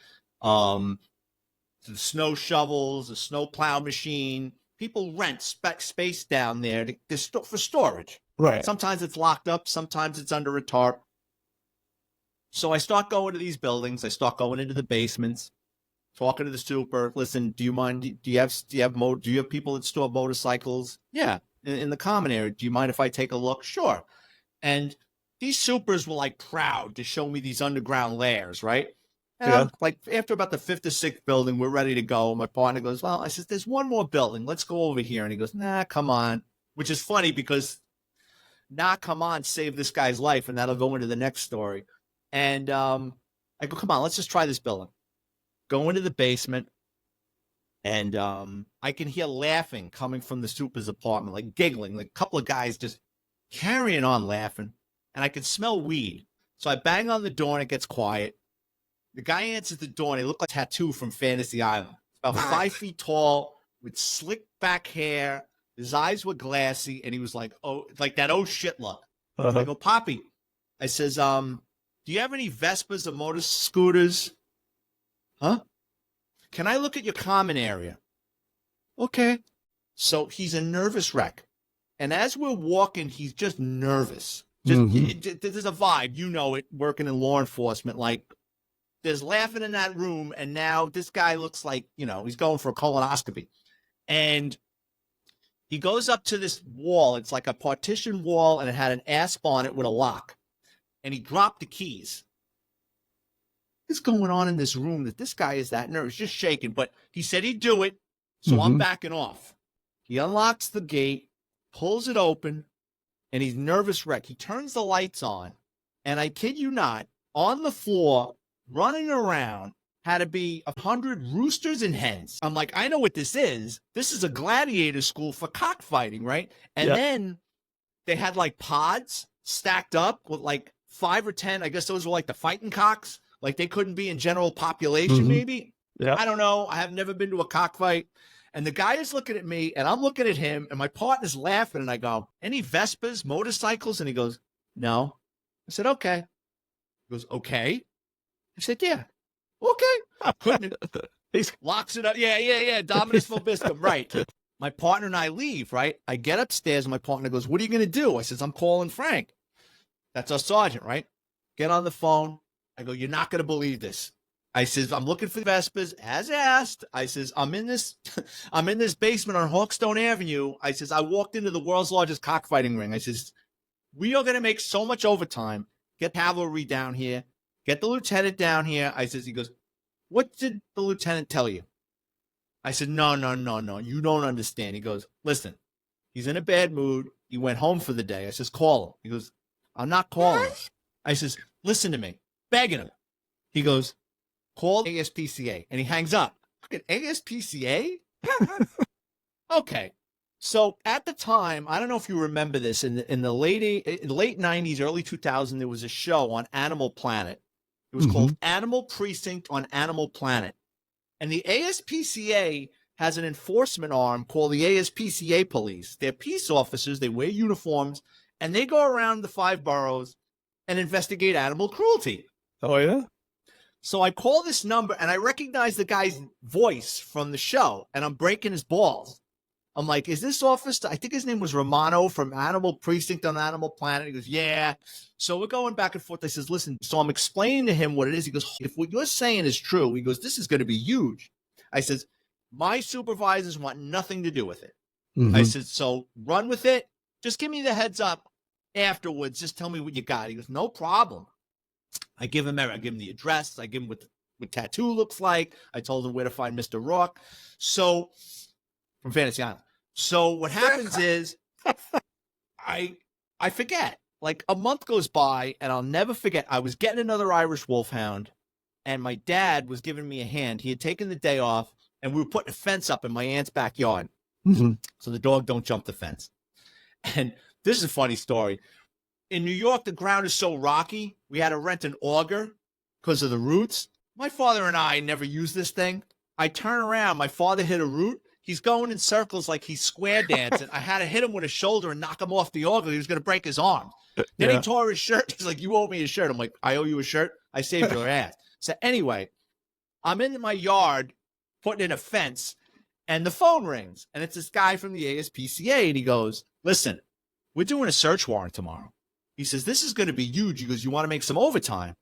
the snow shovels, the snow plow machine. People rent space down there for storage. Right. Sometimes it's locked up. Sometimes it's under a tarp. So I start going to these buildings. I start going into the basements, talking to the super. Listen, do you mind? Do you have people that store motorcycles? Yeah, in the common area. Do you mind if I take a look? Sure. And these supers were like proud to show me these underground lairs, right? And Yeah. I'm like, after about the fifth or sixth building, we're ready to go. My partner goes, well, I says, there's one more building. Let's go over here. And he goes, nah, come on. Which is funny because nah, come on, save this guy's life. And that'll go into the next story. And I go, come on, let's just try this building. Go into the basement. And I can hear laughing coming from the super's apartment, like giggling, like a couple of guys just carrying on laughing. And I can smell weed. So I bang on the door and it gets quiet. The guy answers the door and he looked like a tattoo from Fantasy Island. About 5 feet tall with slick back hair. His eyes were glassy and he was like, oh, like that oh shit look. Uh-huh. I go, Poppy. I says, do you have any Vespas or motor scooters? Huh? Can I look at your common area? Okay. So he's a nervous wreck. And as we're walking, he's just nervous. There's a vibe, you know it, working in law enforcement. Like, there's laughing in that room, and now this guy looks like, you know, he's going for a colonoscopy. And he goes up to this wall. It's like a partition wall, and it had an asp on it with a lock. And he dropped the keys. What's going on in this room that this guy is that nervous, just shaking? But he said he'd do it, so I'm backing off. He unlocks the gate, pulls it open, and he's nervous wreck. He turns the lights on, and I kid you not, on the floor, running around, had to be 100 roosters and hens. I'm like, I know what this is. This is a gladiator school for cockfighting, right? And then they had like pods stacked up with like 5 or 10. I guess those were like the fighting cocks. Like they couldn't be in general population, maybe. Yeah. I don't know. I have never been to a cockfight. And the guy is looking at me and I'm looking at him and my partner's laughing. And I go, any Vespas, motorcycles? And he goes, no. I said, okay. He goes, okay. I said, yeah. Okay. I couldn't. He locks it up. Yeah. Dominus Vobiscum. Right. My partner and I leave, right? I get upstairs and my partner goes, what are you going to do? I says, I'm calling Frank. That's our sergeant, right? Get on the phone. I go, you're not going to believe this. I says, I'm looking for Vespas as asked. I says, I'm in this basement on Hawkstone Avenue. I says, I walked into the world's largest cockfighting ring. I says, we are going to make so much overtime. Get cavalry down here. Get the lieutenant down here. I says, he goes, what did the lieutenant tell you? I said, no. You don't understand. He goes, listen, he's in a bad mood. He went home for the day. I says, call him. He goes, I'm not calling him. I says, listen to me. Begging him. He goes, call ASPCA. And he hangs up. Look at ASPCA? Okay. So at the time, I don't know if you remember this, in the late 90s, early 2000s, there was a show on Animal Planet. It was called Animal Precinct on Animal Planet. And the ASPCA has an enforcement arm called the ASPCA Police. They're peace officers. They wear uniforms, and they go around the 5 boroughs and investigate animal cruelty. Oh, yeah? So I call this number, and I recognize the guy's voice from the show, and I'm breaking his balls. I'm like, is this officer? I think his name was Romano from Animal Precinct on Animal Planet. He goes, yeah. So we're going back and forth. I says, listen, so I'm explaining to him what it is. He goes, if what you're saying is true, he goes, this is going to be huge. I says, my supervisors want nothing to do with it. I said, so run with it. Just give me the heads up afterwards. Just tell me what you got. He goes, no problem. I give him the address. I give him what tattoo looks like. I told him where to find Mr. Rock. So from Fantasy Island. So what happens is I forget. Like a month goes by and I'll never forget. I was getting another Irish Wolfhound and my dad was giving me a hand. He had taken the day off and we were putting a fence up in my aunt's backyard. So the dog don't jump the fence. And this is a funny story. In New York, the ground is so rocky, we had to rent an auger because of the roots. My father and I never used this thing. I turn around, my father hit a root. He's going in circles like he's square dancing. I had to hit him with a shoulder and knock him off the auger. He was going to break his arm. Then he tore his shirt. He's like, you owe me a shirt. I'm like, I owe you a shirt? I saved your ass. So anyway, I'm in my yard putting in a fence and the phone rings. And it's this guy from the ASPCA. And he goes, listen, we're doing a search warrant tomorrow. He says, this is going to be huge. He goes, you want to make some overtime?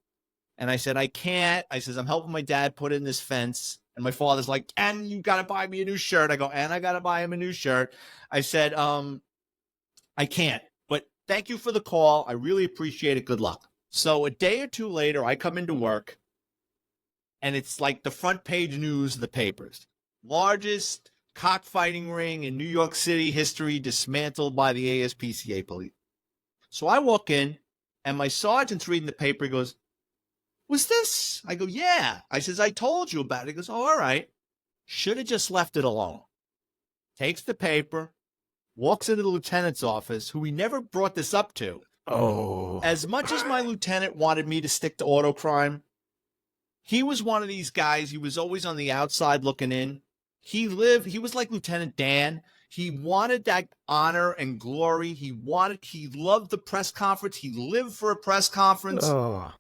And I said, I can't. I says, I'm helping my dad put in this fence. And my father's like, and you got to buy me a new shirt. I go, and I got to buy him a new shirt. I said, I can't, but thank you for the call. I really appreciate it. Good luck. So a day or two later, I come into work and it's like the front page news of the papers. Largest cockfighting ring in New York City history dismantled by the ASPCA police. So I walk in, and my sergeant's reading the paper. He goes, "Was this?" I go, "Yeah." I says, "I told you about it." He goes, "Oh, all right. Should have just left it alone." Takes the paper, walks into the lieutenant's office, who he never brought this up to. Oh. As much as my lieutenant wanted me to stick to auto crime, he was one of these guys. He was always on the outside looking in. He was like Lieutenant Dan. He wanted that honor and glory. He loved the press conference. He lived for a press conference. Oh.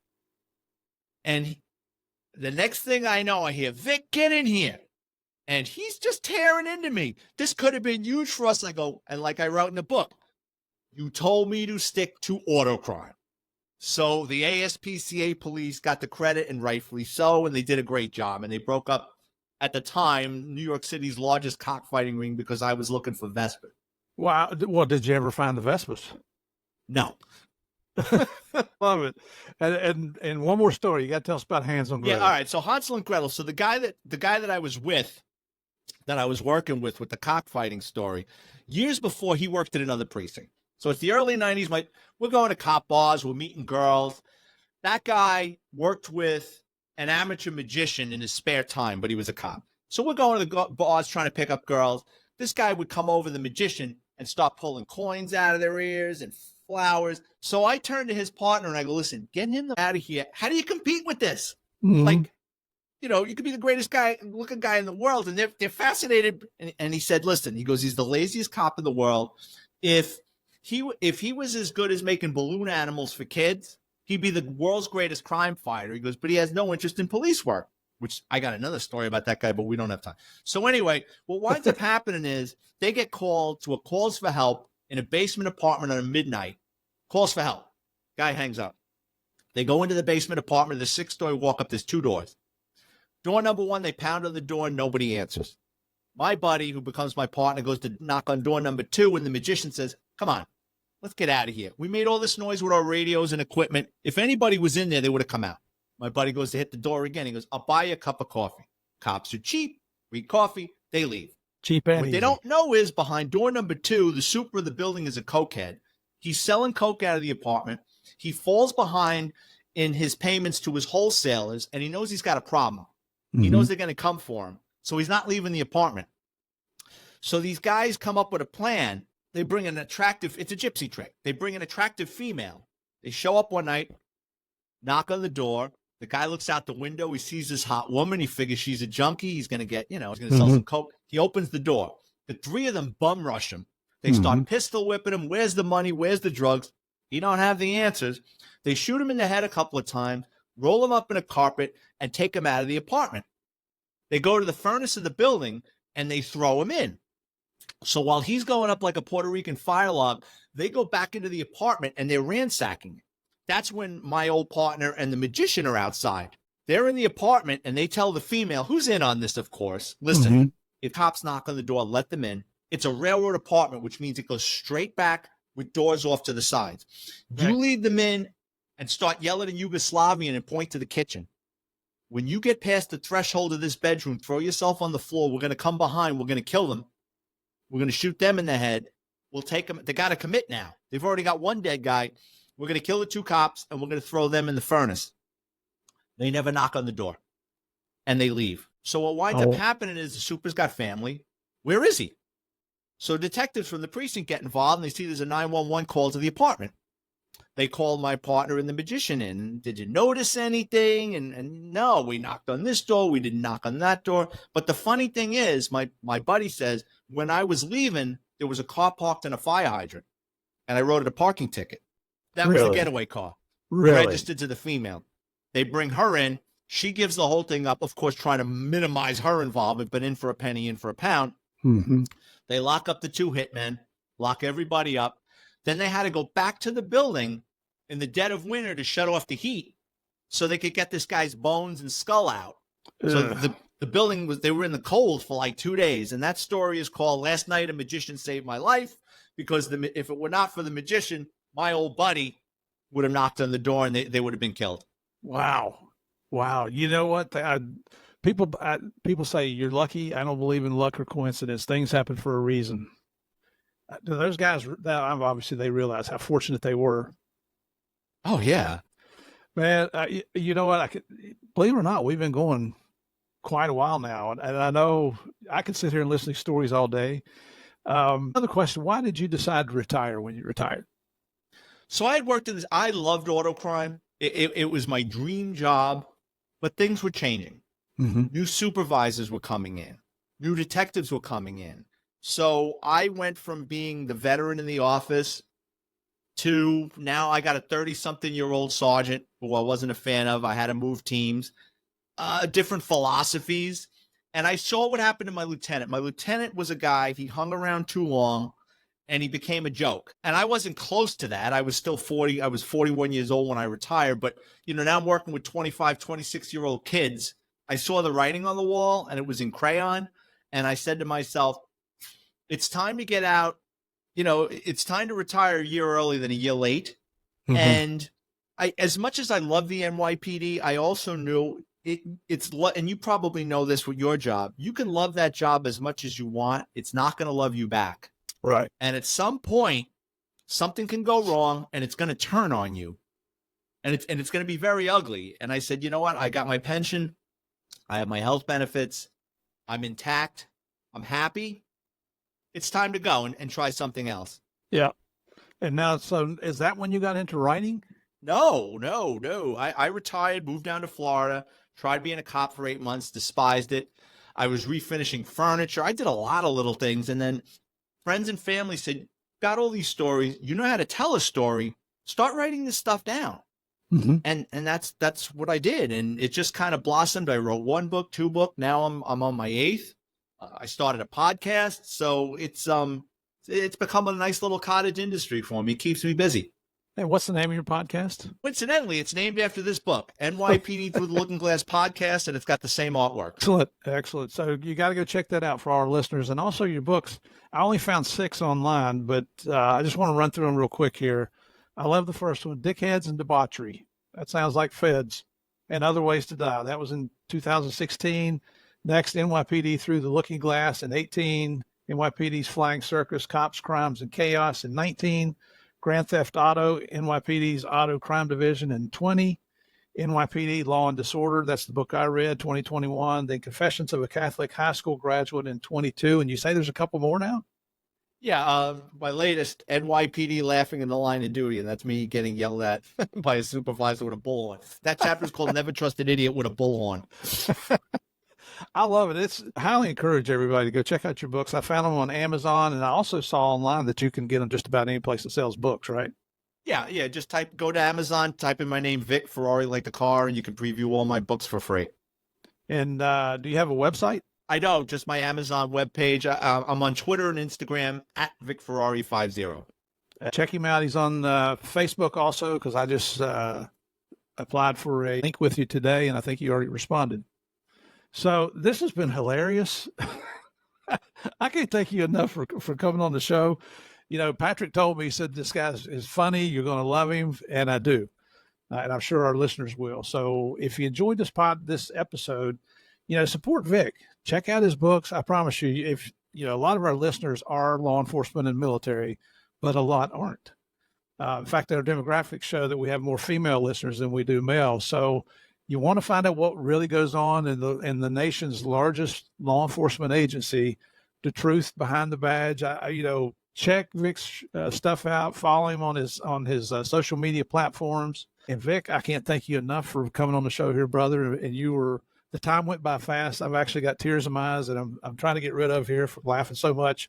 And the next thing I know, I hear, "Vic, get in here." And he's just tearing into me. "This could have been huge for us." I go, and like I wrote in the book, "You told me to stick to auto crime." So the ASPCA police got the credit, and rightfully so, and they did a great job. And they broke up, at the time, New York City's largest cockfighting ring because I was looking for Vespa. Wow. Well, did you ever find the Vespas? No. Love it. And one more story. You got to tell us about Hansel and Gretel. Yeah, all right. So Hansel and Gretel. So the guy that I was with, that I was working with the cockfighting story, years before, he worked at another precinct. So it's the early 90s. We're going to cop bars. We're meeting girls. That guy worked with an amateur magician in his spare time, but he was a cop. So we're going to the bars trying to pick up girls. This guy would come over the magician and start pulling coins out of their ears and flowers. So I turned to his partner and I go, "Listen, get him out of here. How do you compete with this?" Mhm. Like, you could be the greatest looking guy in the world, and they're fascinated. And he said, "Listen," he goes, "he's the laziest cop in the world. If he was as good as making balloon animals for kids, he'd be the world's greatest crime fighter." He goes, "But he has no interest in police work," which I got another story about that guy, but we don't have time. So anyway, what winds up happening is they get called to a calls for help in a basement apartment on midnight. Calls for help. Guy hangs up. They go into the basement apartment. There's 6-story walk up. There's 2 doors. Door number 1, they pound on the door. Nobody answers. My buddy, who becomes my partner, goes to knock on door number 2, and the magician says, "Come on, let's get out of here. We made all this noise with our radios and equipment. If anybody was in there, they would have come out." My buddy goes to hit the door again. He goes, "I'll buy you a cup of coffee." Cops are cheap. Free coffee. They leave. Cheap and What easy. they don't know is behind door number 2, the super of the building is a cokehead. He's selling coke out of the apartment. He falls behind in his payments to his wholesalers, and he knows he's got a problem. He knows they're going to come for him. So he's not leaving the apartment. So these guys come up with a plan. They bring it's a gypsy trick. They bring an attractive female. They show up one night, knock on the door. The guy looks out the window. He sees this hot woman. He figures she's a junkie. He's going to he's going to sell some coke. He opens the door. The 3 of them bum rush him. They start pistol whipping him. "Where's the money? Where's the drugs?" He don't have the answers. They shoot him in the head a couple of times, roll him up in a carpet, and take him out of the apartment. They go to the furnace of the building, and they throw him in. So while he's going up like a Puerto Rican fire log, they go back into the apartment, and they're ransacking it. That's when my old partner and the magician are outside. They're in the apartment, and they tell the female, who's in on this, of course, "Listen, if cops knock on the door, let them in. It's a railroad apartment, which means it goes straight back with doors off to the sides. You lead them in and start yelling in Yugoslavian and point to the kitchen. When you get past the threshold of this bedroom, throw yourself on the floor. We're going to come behind. We're going to kill them. We're going to shoot them in the head. We'll take them. They got to commit now. They've already got one dead guy. We're going to kill the 2 cops, and we're going to throw them in the furnace." They never knock on the door, and they leave. So what winds up happening is the super's got family. Where is he? So detectives from the precinct get involved, and they see there's a 911 call to the apartment. They call my partner and the magician in. "Did you notice anything?" And no, we knocked on this door. We didn't knock on that door. But the funny thing is, my buddy says, when I was leaving, there was a car parked in a fire hydrant, and I wrote it a parking ticket. That was the getaway car. Registered to the female. They bring her in. She gives the whole thing up, of course, trying to minimize her involvement, but in for a penny, in for a pound. They lock up the 2 hitmen, lock everybody up. Then they had to go back to the building in the dead of winter to shut off the heat so they could get this guy's bones and skull out. So the building they were in the cold for like 2 days. And that story is called "Last Night a Magician Saved My Life," because if it were not for the magician, my old buddy would have knocked on the door and they would have been killed. Wow. Wow. You know what? People say you're lucky. I don't believe in luck or coincidence. Things happen for a reason. Those guys, obviously, they realize how fortunate they were. Oh yeah. Man, you know what? I could believe it or not, we've been going quite a while now, and I know I could sit here and listen to these stories all day. Another question: why did you decide to retire when you retired? So I had worked in this. I loved auto crime. It was my dream job, but things were changing. Mm-hmm. New supervisors were coming in. New detectives were coming in. So I went from being the veteran in the office to now I got a 30-something-year-old sergeant who I wasn't a fan of. I had to move teams, different philosophies. And I saw what happened to my lieutenant. My lieutenant was a guy, he hung around too long and he became a joke. And I wasn't close to that. I was still 40. I was 41 years old when I retired. But, now I'm working with 25, 26-year-old kids. I saw the writing on the wall and it was in crayon. And I said to myself, it's time to get out. It's time to retire a year early than a year late. Mm-hmm. And as much as I love the NYPD, I also knew and you probably know this with your job. You can love that job as much as you want. It's not going to love you back. Right. And at some point, something can go wrong and it's going to turn on you. And it's going to be very ugly. And I said, you know what? I got my pension. I have my health benefits. I'm intact. I'm happy. It's time to go and try something else. Yeah. And now, so is that when you got into writing? No. I retired, moved down to Florida, tried being a cop for 8 months, despised it. I was refinishing furniture. I did a lot of little things. And then friends and family said, got all these stories. You know how to tell a story. Start writing this stuff down. Mm-hmm. And that's what I did. And it just kind of blossomed. I wrote 1 book, 2 books. Now I'm on my 8th. I started a podcast. So it's become a nice little cottage industry for me. It keeps me busy. And what's the name of your podcast? Coincidentally, it's named after this book, NYPD Through the Looking Glass podcast, and it's got the same artwork. Excellent. So you got to go check that out for our listeners. And also your books. I only found 6 online, but I just want to run through them real quick here. I love the first one, Dickheads and Debauchery. That sounds like Feds and Other Ways to Die. That was in 2016. Next, NYPD Through the Looking Glass in 18. NYPD's Flying Circus, Cops, Crimes, and Chaos in 19. Grand Theft Auto, NYPD's Auto Crime Division in 20. NYPD Law and Disorder, that's the book I read, 2021. Then Confessions of a Catholic High School Graduate in 22. And you say there's a couple more now? Yeah, my latest, NYPD Laughing in the Line of Duty, and that's me getting yelled at by a supervisor with a bull on. That chapter is called Never Trust an Idiot with a Bull on. I love it. I highly encourage everybody to go check out your books. I found them on Amazon, and I also saw online that you can get them just about any place that sells books, right? Yeah. Just go to Amazon, type in my name, Vic Ferrari, like the car, and you can preview all my books for free. And do you have a website? I don't, just my Amazon webpage. I'm on Twitter and Instagram at Vic Ferrari 50. Check him out. He's on Facebook also, because I just applied for a link with you today, and I think you already responded. So this has been hilarious. I can't thank you enough for coming on the show. Patrick told me, he said, this guy is funny. You're going to love him. And I do. And I'm sure our listeners will. So if you enjoyed this episode, support Vic. Check out his books. I promise you, a lot of our listeners are law enforcement and military, but a lot aren't. In fact, our demographics show that we have more female listeners than we do male. So you want to find out what really goes on in the nation's largest law enforcement agency, the truth behind the badge. Check Vic's stuff out. Follow him on his social media platforms. And Vic, I can't thank you enough for coming on the show here, brother. And the time went by fast. I've actually got tears in my eyes that I'm trying to get rid of here for laughing so much.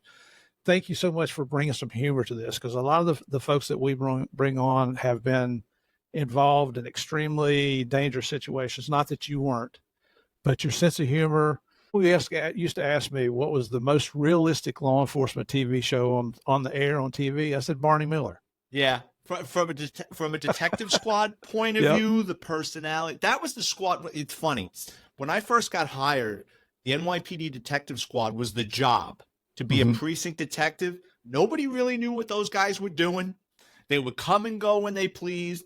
Thank you so much for bringing some humor to this, because a lot of the folks that we bring on have been involved in extremely dangerous situations. Not that you weren't, but your sense of humor. Used to ask me what was the most realistic law enforcement TV show on the air on TV. I said Barney Miller. Yeah, from a detective squad point of view, the personality, that was the squad. It's funny, when I first got hired, the NYPD detective squad was the job to be a precinct detective. Nobody really knew what those guys were doing. They would come and go when they pleased.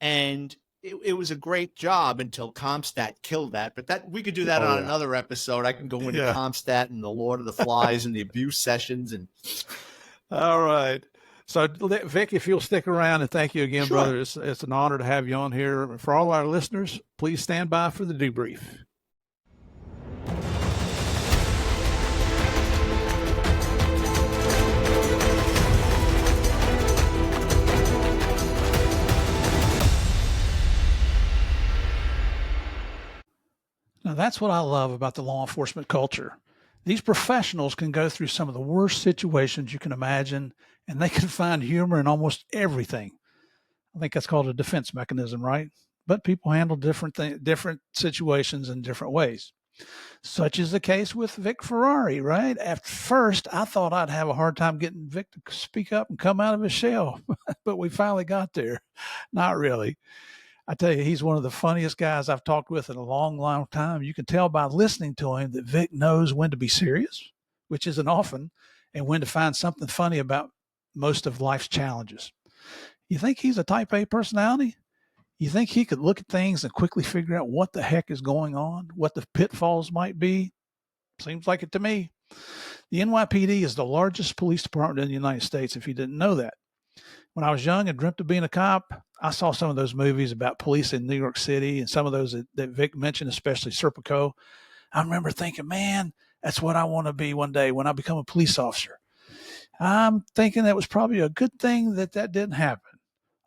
And it was a great job until Comstat killed that. But that we could do that Oh, on yeah. another episode. I can go into Yeah. Comstat and the Lord of the Flies and the abuse sessions and All right. So, Vic, if you'll stick around, and thank you again, Sure. brother. It's an honor to have you on here. For all our listeners, please stand by for the debrief. Now, that's what I love about the law enforcement culture. These professionals can go through some of the worst situations you can imagine, and they can find humor in almost everything. I think that's called a defense mechanism, right? But people handle different situations in different ways. Such is the case with Vic Ferrari, right? At first, I thought I'd have a hard time getting Vic to speak up and come out of his shell, but we finally got there. Not really. I tell you, he's one of the funniest guys I've talked with in a long, long time. You can tell by listening to him that Vic knows when to be serious, which isn't often, and when to find something funny about most of life's challenges. You think he's a type A personality? You think he could look at things and quickly figure out what the heck is going on, what the pitfalls might be? Seems like it to me. The NYPD is the largest police department in the United States, if you didn't know that. When I was young and dreamt of being a cop, I saw some of those movies about police in New York City and some of those that Vic mentioned, especially Serpico. I remember thinking, man, that's what I want to be one day when I become a police officer. I'm thinking that was probably a good thing that didn't happen.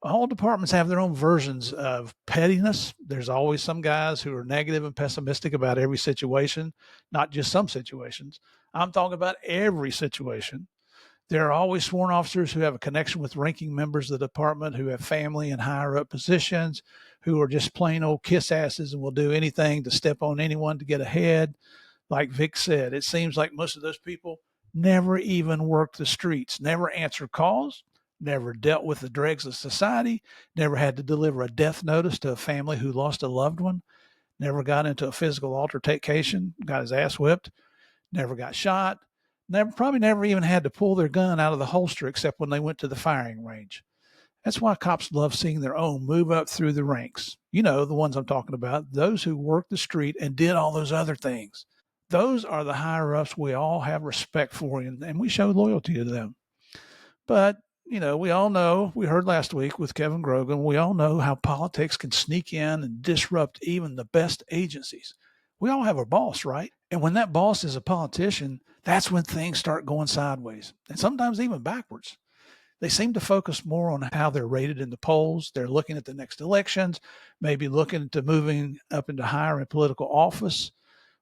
All departments have their own versions of pettiness. There's always some guys who are negative and pessimistic about every situation, not just some situations. I'm talking about every situation. There are always sworn officers who have a connection with ranking members of the department, who have family and higher up positions, who are just plain old kiss asses and will do anything to step on anyone to get ahead. Like Vic said, it seems like most of those people never even worked the streets, never answered calls, never dealt with the dregs of society, never had to deliver a death notice to a family who lost a loved one, never got into a physical altercation, got his ass whipped, never got shot, probably never even had to pull their gun out of the holster except when they went to the firing range. That's why cops love seeing their own move up through the ranks. You know, the ones I'm talking about, those who worked the street and did all those other things. Those are the higher ups we all have respect for, and we show loyalty to them. But, you know, we all know, we heard last week with Kevin Grogan, we all know how politics can sneak in and disrupt even the best agencies. We all have a boss, right? And when that boss is a politician, that's when things start going sideways, and sometimes even backwards. They seem to focus more on how they're rated in the polls. They're looking at the next elections, maybe looking to moving up into higher in political office.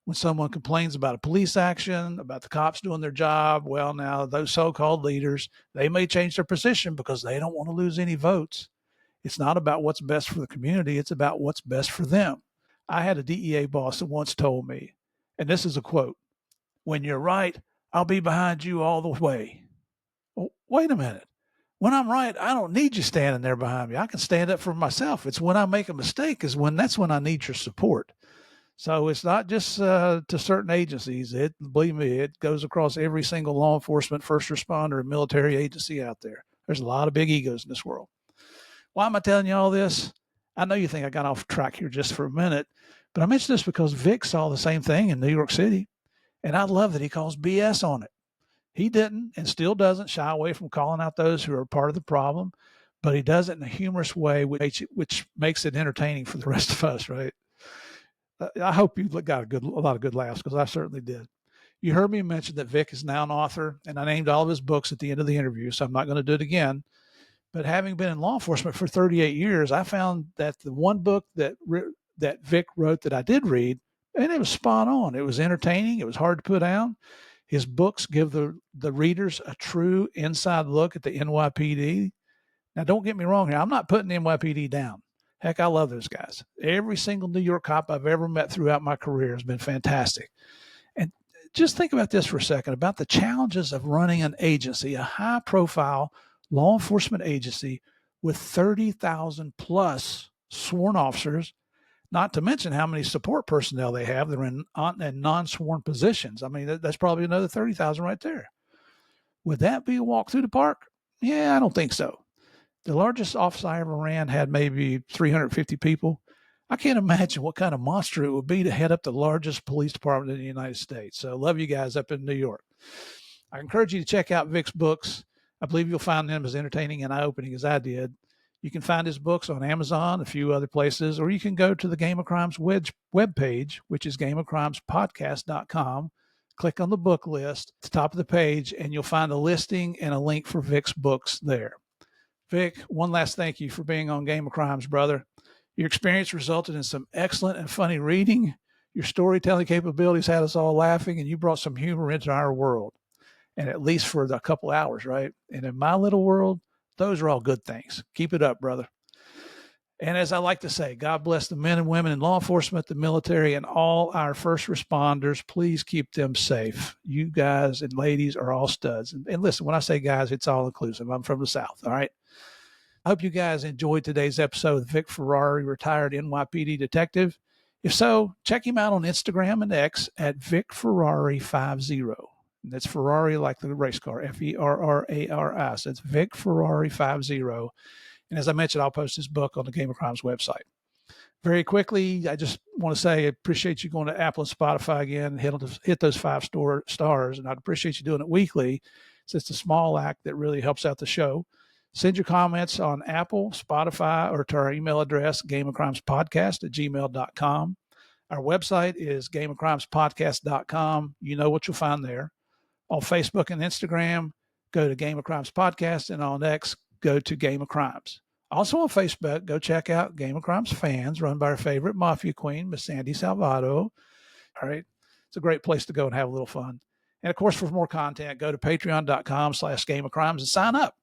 When someone complains about a police action, about the cops doing their job, well, now those so-called leaders, they may change their position because they don't want to lose any votes. It's not about what's best for the community. It's about what's best for them. I had a DEA boss that once told me, and this is a quote, "When you're right, I'll be behind you all the way." Well, wait a minute. When I'm right, I don't need you standing there behind me. I can stand up for myself. It's when I make a mistake that's when I need your support. So it's not just to certain agencies. Believe me, it goes across every single law enforcement, first responder, and military agency out there. There's a lot of big egos in this world. Why am I telling you all this? I know you think I got off track here just for a minute, but I mention this because Vic saw the same thing in New York City, and I love that he calls BS on it. He didn't and still doesn't shy away from calling out those who are part of the problem, but he does it in a humorous way, which makes it entertaining for the rest of us, right? I hope you got a lot of good laughs, because I certainly did. You heard me mention that Vic is now an author, and I named all of his books at the end of the interview, so I'm not going to do it again. But having been in law enforcement for 38 years, I found that the one book that Vic wrote that I did read, and it was spot on. It was entertaining. It was hard to put down. His books give the readers a true inside look at the NYPD. Now, don't get me wrong here. I'm not putting the NYPD down. Heck, I love those guys. Every single New York cop I've ever met throughout my career has been fantastic. And just think about this for a second, about the challenges of running an agency, a high-profile law enforcement agency with 30,000 plus sworn officers, not to mention how many support personnel they have that are in non-sworn positions. I mean, that's probably another 30,000 right there. Would that be a walk through the park? Yeah, I don't think so. The largest office I ever ran had maybe 350 people. I can't imagine what kind of monster it would be to head up the largest police department in the United States. So love you guys up in New York. I encourage you to check out Vic's books. I believe you'll find them as entertaining and eye-opening as I did. You can find his books on Amazon, a few other places, or you can go to the Game of Crimes webpage, which is gameofcrimespodcast.com. Click on the book list at the top of the page, and you'll find a listing and a link for Vic's books there. Vic, one last thank you for being on Game of Crimes, brother. Your experience resulted in some excellent and funny reading. Your storytelling capabilities had us all laughing, and you brought some humor into our world. And at least for a couple hours, right? And in my little world, those are all good things. Keep it up, brother. And as I like to say, God bless the men and women in law enforcement, the military, and all our first responders. Please keep them safe. You guys and ladies are all studs. And listen, when I say guys, it's all inclusive. I'm from the South, all right? I hope you guys enjoyed today's episode with Vic Ferrari, retired NYPD detective. If so, check him out on Instagram and X at Vic Ferrari50. And that's Ferrari like the race car, Ferrari. So it's Vic Ferrari50. And as I mentioned, I'll post his book on the Game of Crimes website. Very quickly, I just want to say I appreciate you going to Apple and Spotify again, hit those 5 stars, and I'd appreciate you doing it weekly. So it's a small act that really helps out the show. Send your comments on Apple, Spotify, or to our email address, gameofcrimespodcast@gmail.com. Our website is gameofcrimespodcast.com. You know what you'll find there. On Facebook and Instagram, go to Game of Crimes Podcast, and on X, go to Game of Crimes. Also on Facebook, go check out Game of Crimes Fans, run by our favorite Mafia Queen, Miss Sandy Salvato. All right. It's a great place to go and have a little fun. And of course, for more content, go to patreon.com/Game of Crimes and sign up.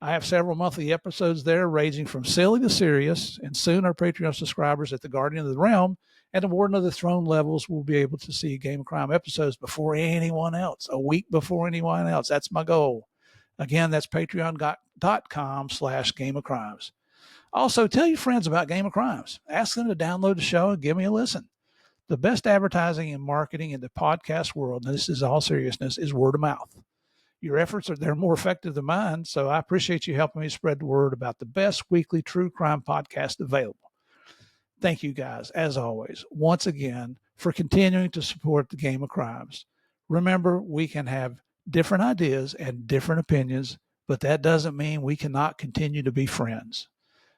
I have several monthly episodes there ranging from silly to serious, and soon our Patreon subscribers at the Guardian of the Realm and the Warden of the Throne levels will be able to see Game of Crime episodes before anyone else, a week before anyone else. That's my goal. Again, that's patreon.com/Game of Crimes. Also, tell your friends about Game of Crimes. Ask them to download the show and give me a listen. The best advertising and marketing in the podcast world, and this is all seriousness, is word of mouth. Your efforts they're more effective than mine, so I appreciate you helping me spread the word about the best weekly true crime podcast available. Thank you guys, as always, once again, for continuing to support the Game of Crimes. Remember, we can have different ideas and different opinions, but that doesn't mean we cannot continue to be friends.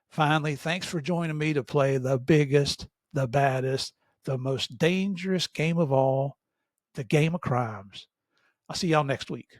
Finally, thanks for joining me to play the biggest, the baddest, the most dangerous game of all, the Game of Crimes. I'll see y'all next week.